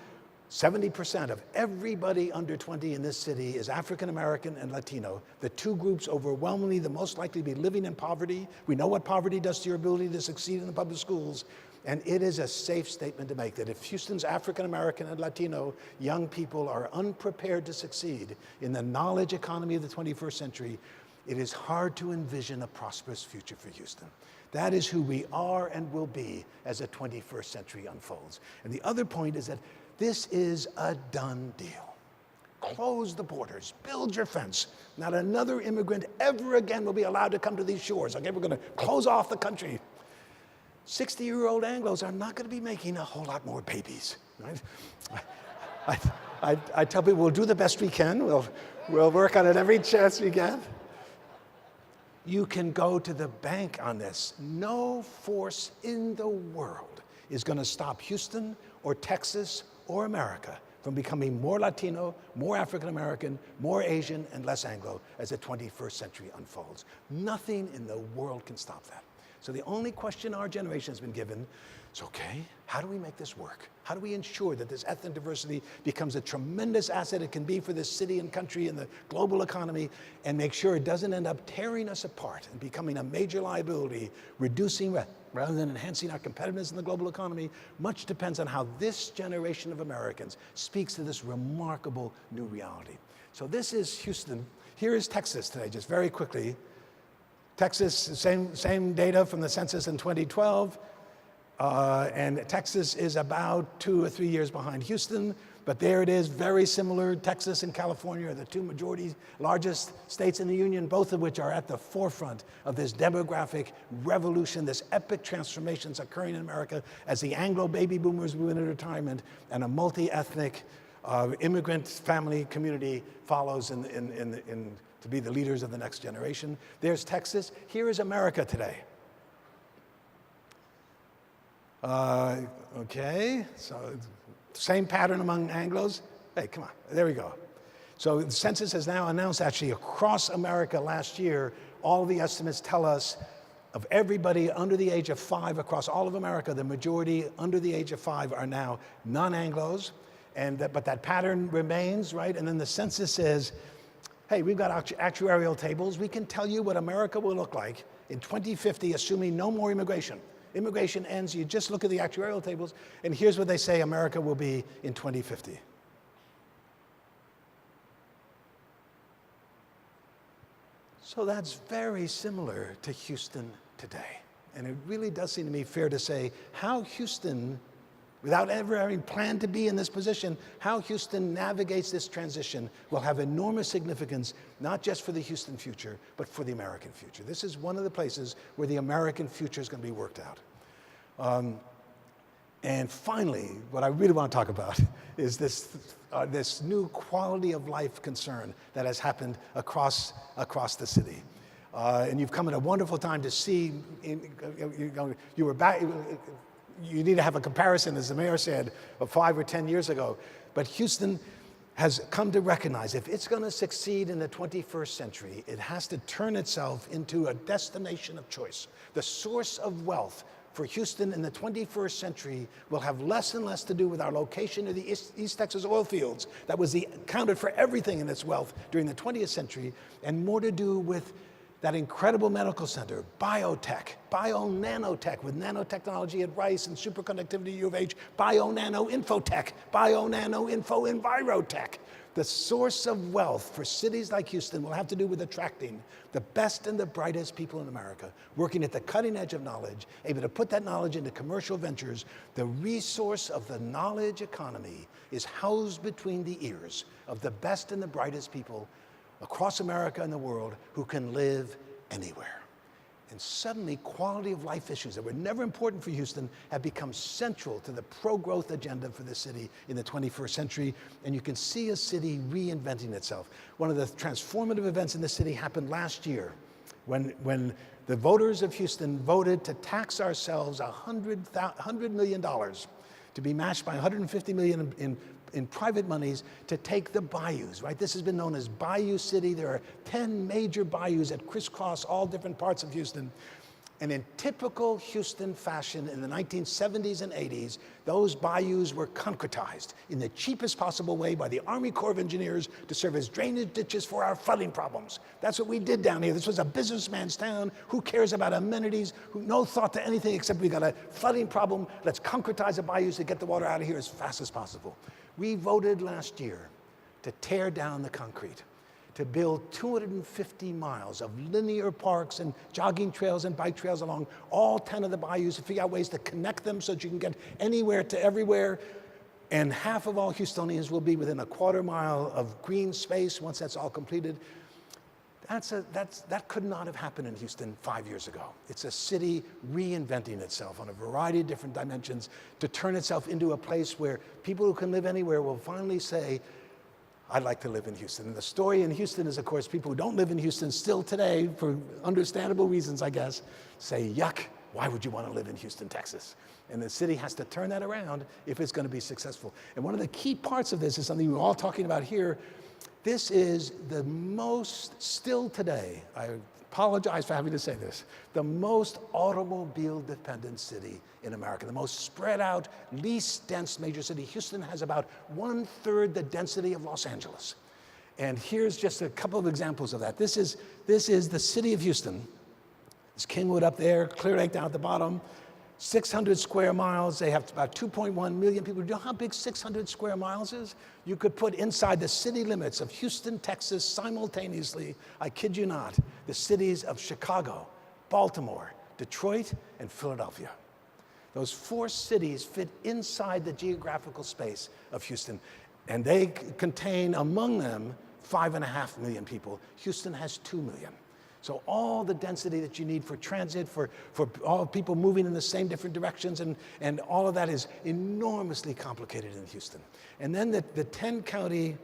70% of everybody under 20 in this city is African American and Latino. The 2 groups overwhelmingly the most likely to be living in poverty. We know what poverty does to your ability to succeed in the public schools. And it is a safe statement to make that if Houston's African American and Latino young people are unprepared to succeed in the knowledge economy of the 21st century, it is hard to envision a prosperous future for Houston. That is who we are and will be as the 21st century unfolds. And the other point is that this is a done deal. close the borders, build your fence. Not another immigrant ever again will be allowed to come to these shores. Okay, we're going to close off the country. 60-year-old Anglos are not going to be making a whole lot more babies, right? I tell people we'll do the best we can. We'll work on it every chance we get. You can go to the bank on this. No force in the world is going to stop Houston or Texas or America from becoming more Latino, more African American, more Asian, and less Anglo as the 21st century unfolds. Nothing in the world can stop that. So the only question our generation has been given is, okay, how do we make this work? How do we ensure that this ethnic diversity becomes a tremendous asset it can be for this city and country and the global economy, and make sure it doesn't end up tearing us apart and becoming a major liability, reducing rather than enhancing our competitiveness in the global economy? Much depends on how this generation of Americans speaks to this remarkable new reality. So this is Houston. Here is Texas today, just very quickly. Texas, same data from the census in 2012, and Texas is about 2 or 3 years behind Houston, but there it is, very similar. Texas and California are the two majority largest states in the union, both of which are at the forefront of this demographic revolution, this epic transformation that's occurring in America as the Anglo baby boomers move into retirement and a multi-ethnic immigrant family community follows to be the leaders of the next generation. There's Texas. Here is America today. Okay, so same pattern among Anglos. Hey, come on, there we go. So the census has now announced actually across America last year, all the estimates tell us of everybody under the age of 5 across all of America, the majority under the age of 5 are now non-Anglos, but that pattern remains, right? And then the census says, hey, we've got actuarial tables. We can tell you what America will look like in 2050, assuming no more immigration. Immigration ends, you just look at the actuarial tables, and here's what they say America will be in 2050. So that's very similar to Houston today. And it really does seem to me fair to say how Houston, without ever having planned to be in this position, how Houston navigates this transition will have enormous significance, not just for the Houston future, but for the American future. This is one of the places where the American future is going to be worked out. And finally, what I really want to talk about is this new quality of life concern that has happened across the city. And you've come at a wonderful time to see, you were back, you need to have a comparison, as the mayor said, of 5 or 10 years ago. But Houston has come to recognize if it's going to succeed in the 21st century, it has to turn itself into a destination of choice. The source of wealth for Houston in the 21st century will have less and less to do with our location of the East Texas oil fields. That was accounted for everything in its wealth during the 20th century, and more to do with that incredible medical center, biotech, bio-nanotech with nanotechnology at Rice and superconductivity at U of H, bio-nano-infotech, bio-nano-info-envirotech. The source of wealth for cities like Houston will have to do with attracting the best and the brightest people in America, working at the cutting edge of knowledge, able to put that knowledge into commercial ventures. The resource of the knowledge economy is housed between the ears of the best and the brightest people across America and the world who can live anywhere. And suddenly, quality of life issues that were never important for Houston have become central to the pro-growth agenda for the city in the 21st century. And you can see a city reinventing itself. One of the transformative events in the city happened last year when the voters of Houston voted to tax ourselves $100 million to be matched by $150 million in private monies to take the bayous, right? This has been known as Bayou City. There are 10 major bayous that crisscross all different parts of Houston. And in typical Houston fashion in the 1970s and 80s, those bayous were concretized in the cheapest possible way by the Army Corps of Engineers to serve as drainage ditches for our flooding problems. That's what we did down here. This was a businessman's town. Who cares about amenities? No thought to anything except we got a flooding problem. Let's concretize the bayous to get the water out of here as fast as possible. We voted last year to tear down the concrete, to build 250 miles of linear parks and jogging trails and bike trails along all 10 of the bayous, to figure out ways to connect them so that you can get anywhere to everywhere. And half of all Houstonians will be within a quarter mile of green space once that's all completed. That could not have happened in Houston 5 years ago. It's a city reinventing itself on a variety of different dimensions to turn itself into a place where people who can live anywhere will finally say, I'd like to live in Houston. And the story in Houston is, of course, people who don't live in Houston still today, for understandable reasons, I guess, say, yuck, why would you want to live in Houston, Texas? And the city has to turn that around if it's going to be successful. And one of the key parts of this is something we're all talking about here. This is the most, still today, I apologize for having to say this, the most automobile-dependent city in America, the most spread out, least dense major city. Houston has about 1/3 the density of Los Angeles. And here's just a couple of examples of that. This is the city of Houston. There's Kingwood up there, Clear Lake down at the bottom. 600 square miles, they have about 2.1 million people. Do you know how big 600 square miles is? You could put inside the city limits of Houston, Texas, simultaneously, I kid you not, the cities of Chicago, Baltimore, Detroit, and Philadelphia. Those 4 cities fit inside the geographical space of Houston, and they contain among them 5.5 million people. Houston has 2 million. So all the density that you need for transit, for all people moving in the same different directions, and all of that is enormously complicated in Houston. And then the 9-county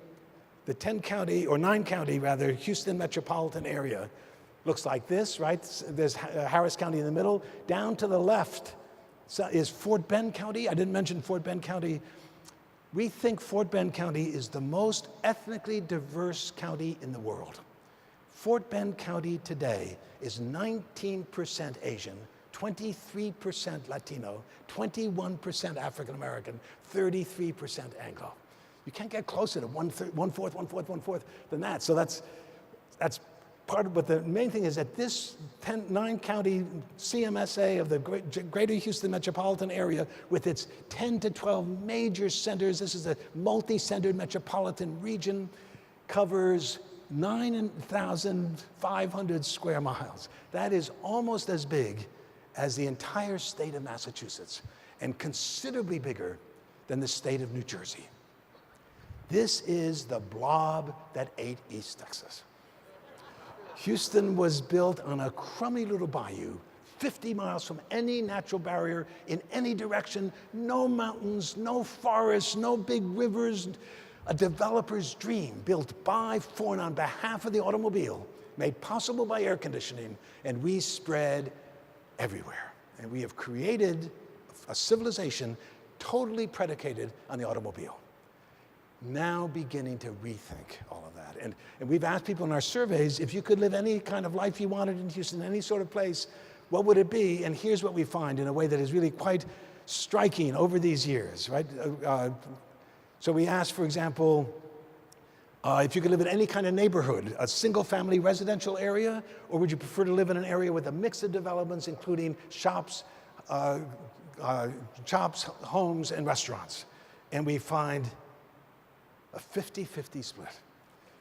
Houston metropolitan area looks like this, right? There's Harris County in the middle. Down to the left is Fort Bend County. I didn't mention Fort Bend County. We think Fort Bend County is the most ethnically diverse county in the world. Fort Bend County today is 19% Asian, 23% Latino, 21% African American, 33% Anglo. You can't get closer to one-fourth than that. So that's part of, but the main thing is that this 9-county CMSA of the greater Houston metropolitan area with its 10 to 12 major centers, this is a multi-centered metropolitan region, covers 9,500 square miles. That is almost as big as the entire state of Massachusetts and considerably bigger than the state of New Jersey. This is the blob that ate East Texas. Houston was built on a crummy little bayou, 50 miles from any natural barrier in any direction, no mountains, no forests, no big rivers. A developer's dream built by, for, and on behalf of the automobile, made possible by air conditioning, and we spread everywhere. And we have created a civilization totally predicated on the automobile. Now beginning to rethink all of that. And we've asked people in our surveys, if you could live any kind of life you wanted in Houston, any sort of place, what would it be? And here's what we find in a way that is really quite striking over these years, right? So we asked, for example, if you could live in any kind of neighborhood, a single-family residential area, or would you prefer to live in an area with a mix of developments, including shops, homes, and restaurants? And we find a 50-50 split.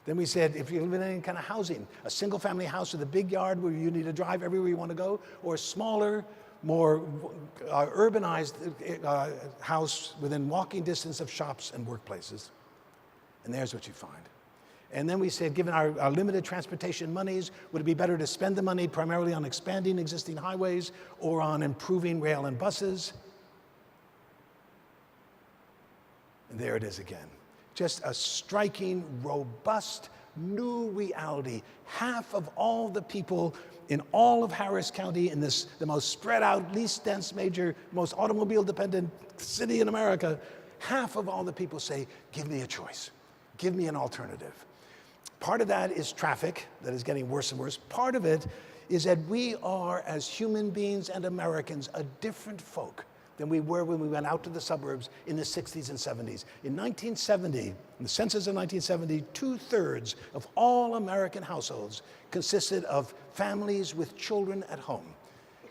Then we said, if you live in any kind of housing, a single-family house with a big yard where you need to drive everywhere you want to go, or a smaller, more urbanized house within walking distance of shops and workplaces. And there's what you find. And then we said, given our limited transportation monies, would it be better to spend the money primarily on expanding existing highways or on improving rail and buses? And there it is again. Just a striking, robust, new reality. Half of all the people in all of Harris County, in this, the most spread out, least dense, major, most automobile dependent city in America, half of all the people say, give me a choice, give me an alternative. Part of that is traffic that is getting worse and worse. Part of it is that we are, as human beings and Americans, a different folk than we were when we went out to the suburbs in the 60s and 70s. In 1970, in the census of 1970, 2/3 of all American households consisted of families with children at home.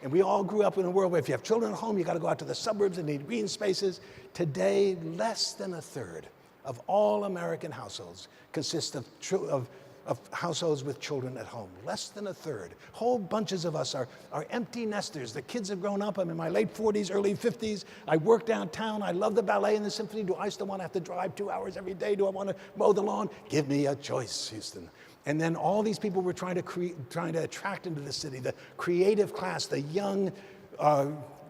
And we all grew up in a world where if you have children at home, you got to go out to the suburbs and need green spaces. Today, less than 1/3 of all American households consist of of households with children at home, less than a third. Whole bunches of us are empty nesters. The kids have grown up. I'm in my late 40s, early 50s. I work downtown. I love the ballet and the symphony. Do I still want to have to drive 2 hours every day? Do I want to mow the lawn? Give me a choice, Houston. And then all these people we're trying to attract into the city, the creative class, the young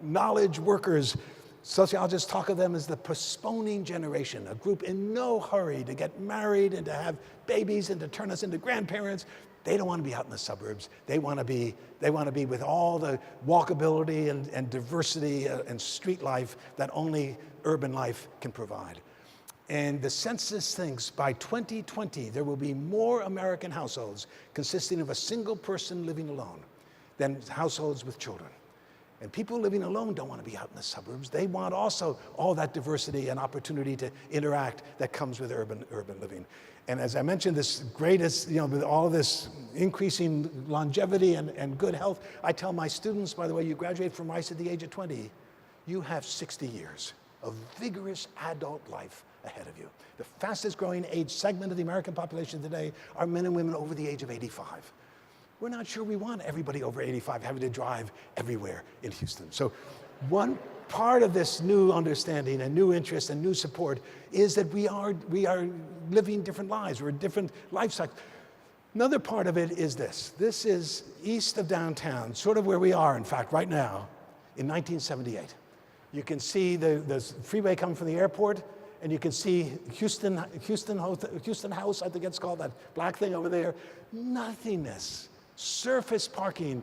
knowledge workers. Sociologists talk of them as the postponing generation, a group in no hurry to get married and to have babies and to turn us into grandparents. They don't want to be out in the suburbs. They want to be with all the walkability and diversity and street life that only urban life can provide. And the census thinks by 2020, there will be more American households consisting of a single person living alone than households with children. And people living alone don't want to be out in the suburbs. They want also all that diversity and opportunity to interact that comes with urban living. And as I mentioned, this greatest, with all this increasing longevity and good health, I tell my students, by the way, you graduate from Rice at the age of 20, you have 60 years of vigorous adult life ahead of you. The fastest growing age segment of the American population today are men and women over the age of 85. We're not sure we want everybody over 85 having to drive everywhere in Houston. So one part of this new understanding and new interest and new support is that we are living different lives. We're different life cycles. Another part of it is this. This is east of downtown, sort of where we are, in fact, right now, in 1978. You can see the freeway coming from the airport, and you can see Houston House, I think it's called, that black thing over there. Nothingness. Surface parking,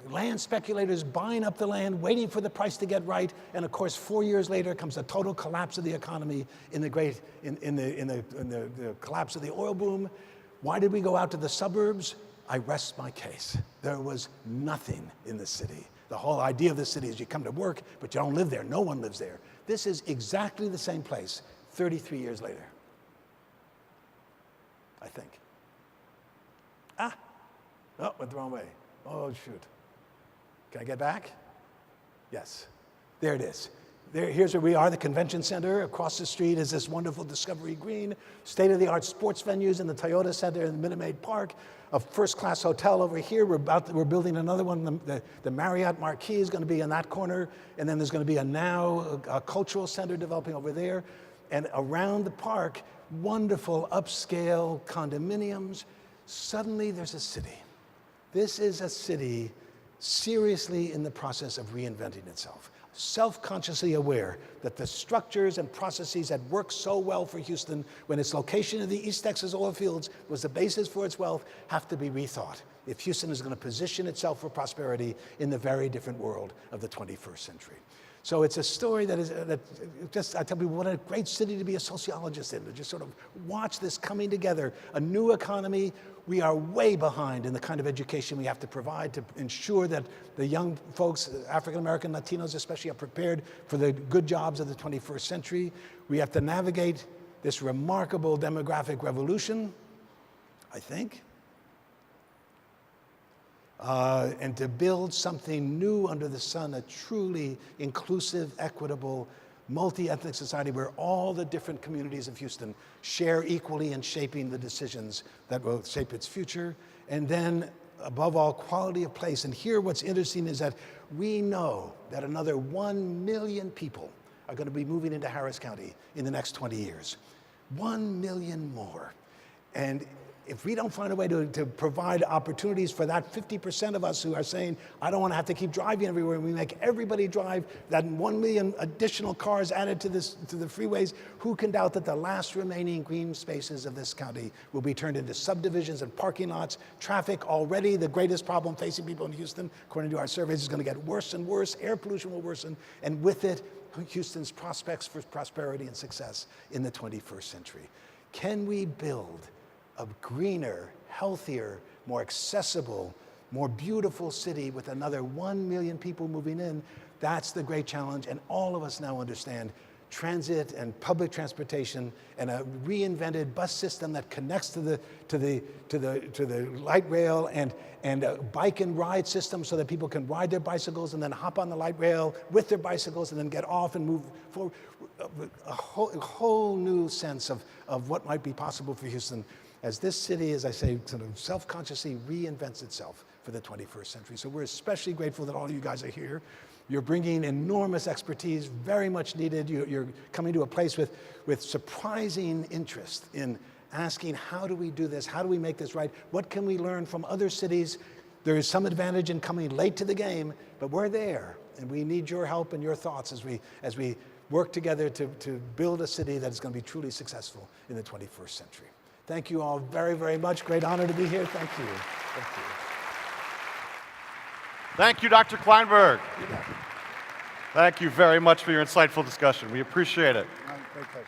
land speculators buying up the land, waiting for the price to get right, and of course 4 years later comes a total collapse of the economy in the collapse of the oil boom. Why did we go out to the suburbs? I rest my case. There was nothing in the city. The whole idea of the city is you come to work, but you don't live there. No one lives there. This is exactly the same place 33 years later, I think. Oh, went the wrong way. Oh, shoot. Can I get back? Yes. There it is. Here's where we are, the convention center. Across the street is this wonderful Discovery Green, state-of-the-art sports venues in the Toyota Center in the Minute Maid Park, a first-class hotel over here. We're building another one. The Marriott Marquis is going to be in that corner, and then there's going to be a cultural center developing over there. And around the park, wonderful upscale condominiums. Suddenly there's a city. This is a city seriously in the process of reinventing itself, self-consciously aware that the structures and processes that work so well for Houston when its location in the East Texas oil fields was the basis for its wealth have to be rethought if Houston is going to position itself for prosperity in the very different world of the 21st century. So it's a story I tell people, what a great city to be a sociologist in, to just sort of watch this coming together, a new economy. We are way behind in the kind of education we have to provide to ensure that the young folks, African American, Latinos especially, are prepared for the good jobs of the 21st century. We have to navigate this remarkable demographic revolution, I think. And to build something new under the sun, a truly inclusive, equitable, multi-ethnic society where all the different communities of Houston share equally in shaping the decisions that will shape its future. And then, above all, quality of place. And here what's interesting is that we know that another 1 million people are going to be moving into Harris County in the next 20 years. 1 million more. And if we don't find a way to provide opportunities for that 50% of us who are saying, I don't want to have to keep driving everywhere, and we make everybody drive, that 1 million additional cars added to the freeways, who can doubt that the last remaining green spaces of this county will be turned into subdivisions and parking lots? Traffic, already the greatest problem facing people in Houston, according to our surveys, is going to get worse and worse. Air pollution will worsen, and with it, Houston's prospects for prosperity and success in the 21st century. Can we build a greener, healthier, more accessible, more beautiful city with another 1 million people moving in? That's the great challenge, and all of us now understand transit and public transportation and a reinvented bus system that connects to the light rail and a bike and ride system so that people can ride their bicycles and then hop on the light rail with their bicycles and then get off and move forward. A whole new sense of what might be possible for Houston as this city, as I say, sort of self-consciously reinvents itself for the 21st century. So we're especially grateful that all of you guys are here. You're bringing enormous expertise, very much needed. You're coming to a place with surprising interest in asking, how do we do this? How do we make this right? What can we learn from other cities? There is some advantage in coming late to the game, but we're there, and we need your help and your thoughts as we work together to build a city that is going to be truly successful in the 21st century. Thank you all very, very much. Great honor to be here. Thank you. Thank you. Thank you, Dr. Kleinberg. Thank you very much for your insightful discussion. We appreciate it. Great pleasure.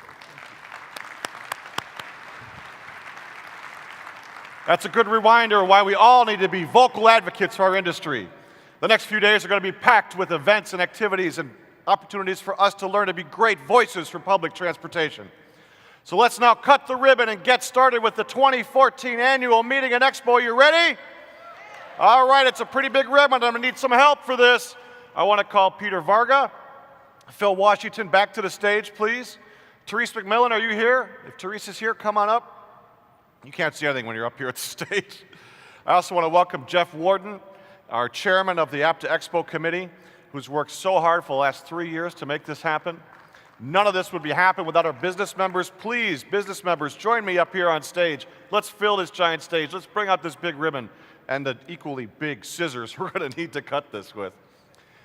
That's a good reminder of why we all need to be vocal advocates for our industry. The next few days are going to be packed with events and activities and opportunities for us to learn to be great voices for public transportation. So let's now cut the ribbon and get started with the 2014 Annual Meeting and Expo. You ready? All right, it's a pretty big ribbon. I'm going to need some help for this. I want to call Peter Varga, Phil Washington back to the stage, please. Therese McMillan, are you here? If Therese is here, come on up. You can't see anything when you're up here at the stage. I also want to welcome Jeff Warden, our chairman of the APTA Expo Committee, who's worked so hard for the last 3 years to make this happen. None of this would be happening without our business members. Please, business members, join me up here on stage. Let's fill this giant stage. Let's bring out this big ribbon and the equally big scissors we're going to need to cut this with.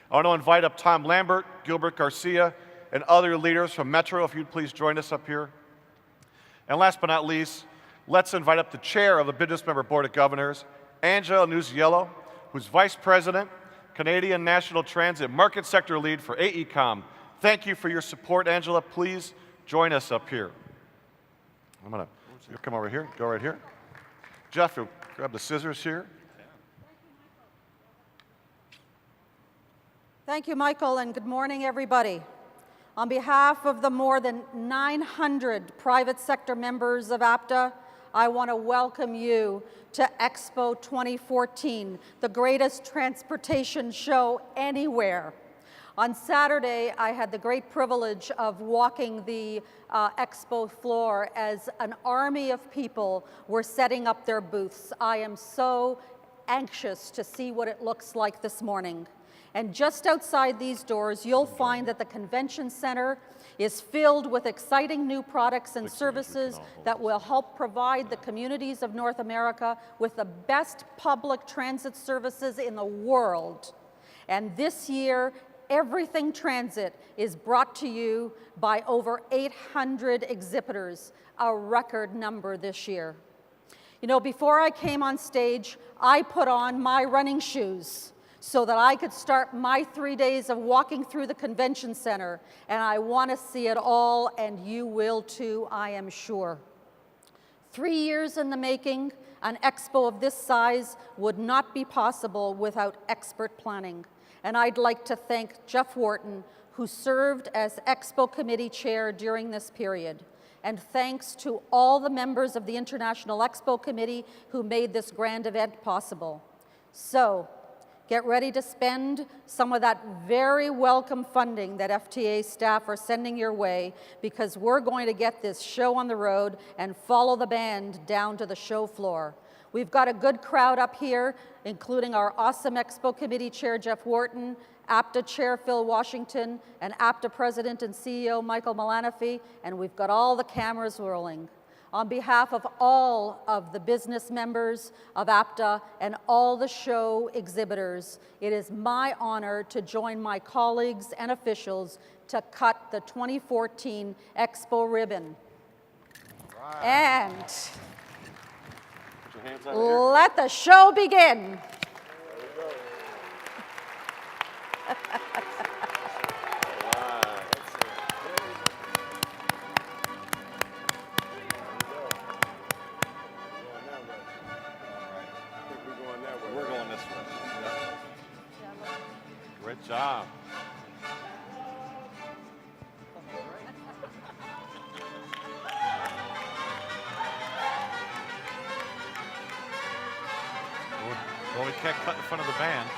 I want to invite up Tom Lambert, Gilbert Garcia, and other leaders from Metro, if you'd please join us up here. And last but not least, let's invite up the chair of the Business Member Board of Governors, Angela Nuziello, who's Vice President, Canadian National Transit Market Sector Lead for AECOM. Thank you for your support, Angela. Please join us up here. You'll come over here, go right here. Jeff, you'll grab the scissors here. Thank you, Michael, and good morning, everybody. On behalf of the more than 900 private sector members of APTA, I want to welcome you to Expo 2014, the greatest transportation show anywhere. On Saturday, I had the great privilege of walking the expo floor as an army of people were setting up their booths. I am so anxious to see what it looks like this morning. And just outside these doors, you'll find that the convention center is filled with exciting new products and services that will help provide the communities of North America with the best public transit services in the world. And this year, Everything Transit is brought to you by over 800 exhibitors, a record number this year. You know, before I came on stage, I put on my running shoes so that I could start my 3 days of walking through the convention center, and I want to see it all, and you will too, I am sure. 3 years in the making, an expo of this size would not be possible without expert planning. And I'd like to thank Jeff Wharton, who served as Expo Committee Chair during this period. And thanks to all the members of the International Expo Committee who made this grand event possible. So, get ready to spend some of that very welcome funding that FTA staff are sending your way, because we're going to get this show on the road and follow the band down to the show floor. We've got a good crowd up here, including our awesome Expo Committee Chair, Jeff Wharton, APTA Chair, Phil Washington, and APTA President and CEO, Michael Malanofi, and we've got all the cameras rolling. On behalf of all of the business members of APTA and all the show exhibitors, it is my honor to join my colleagues and officials to cut the 2014 Expo ribbon. Right. And let the show begin. We're going this way. Great job. can't cut in front of the band.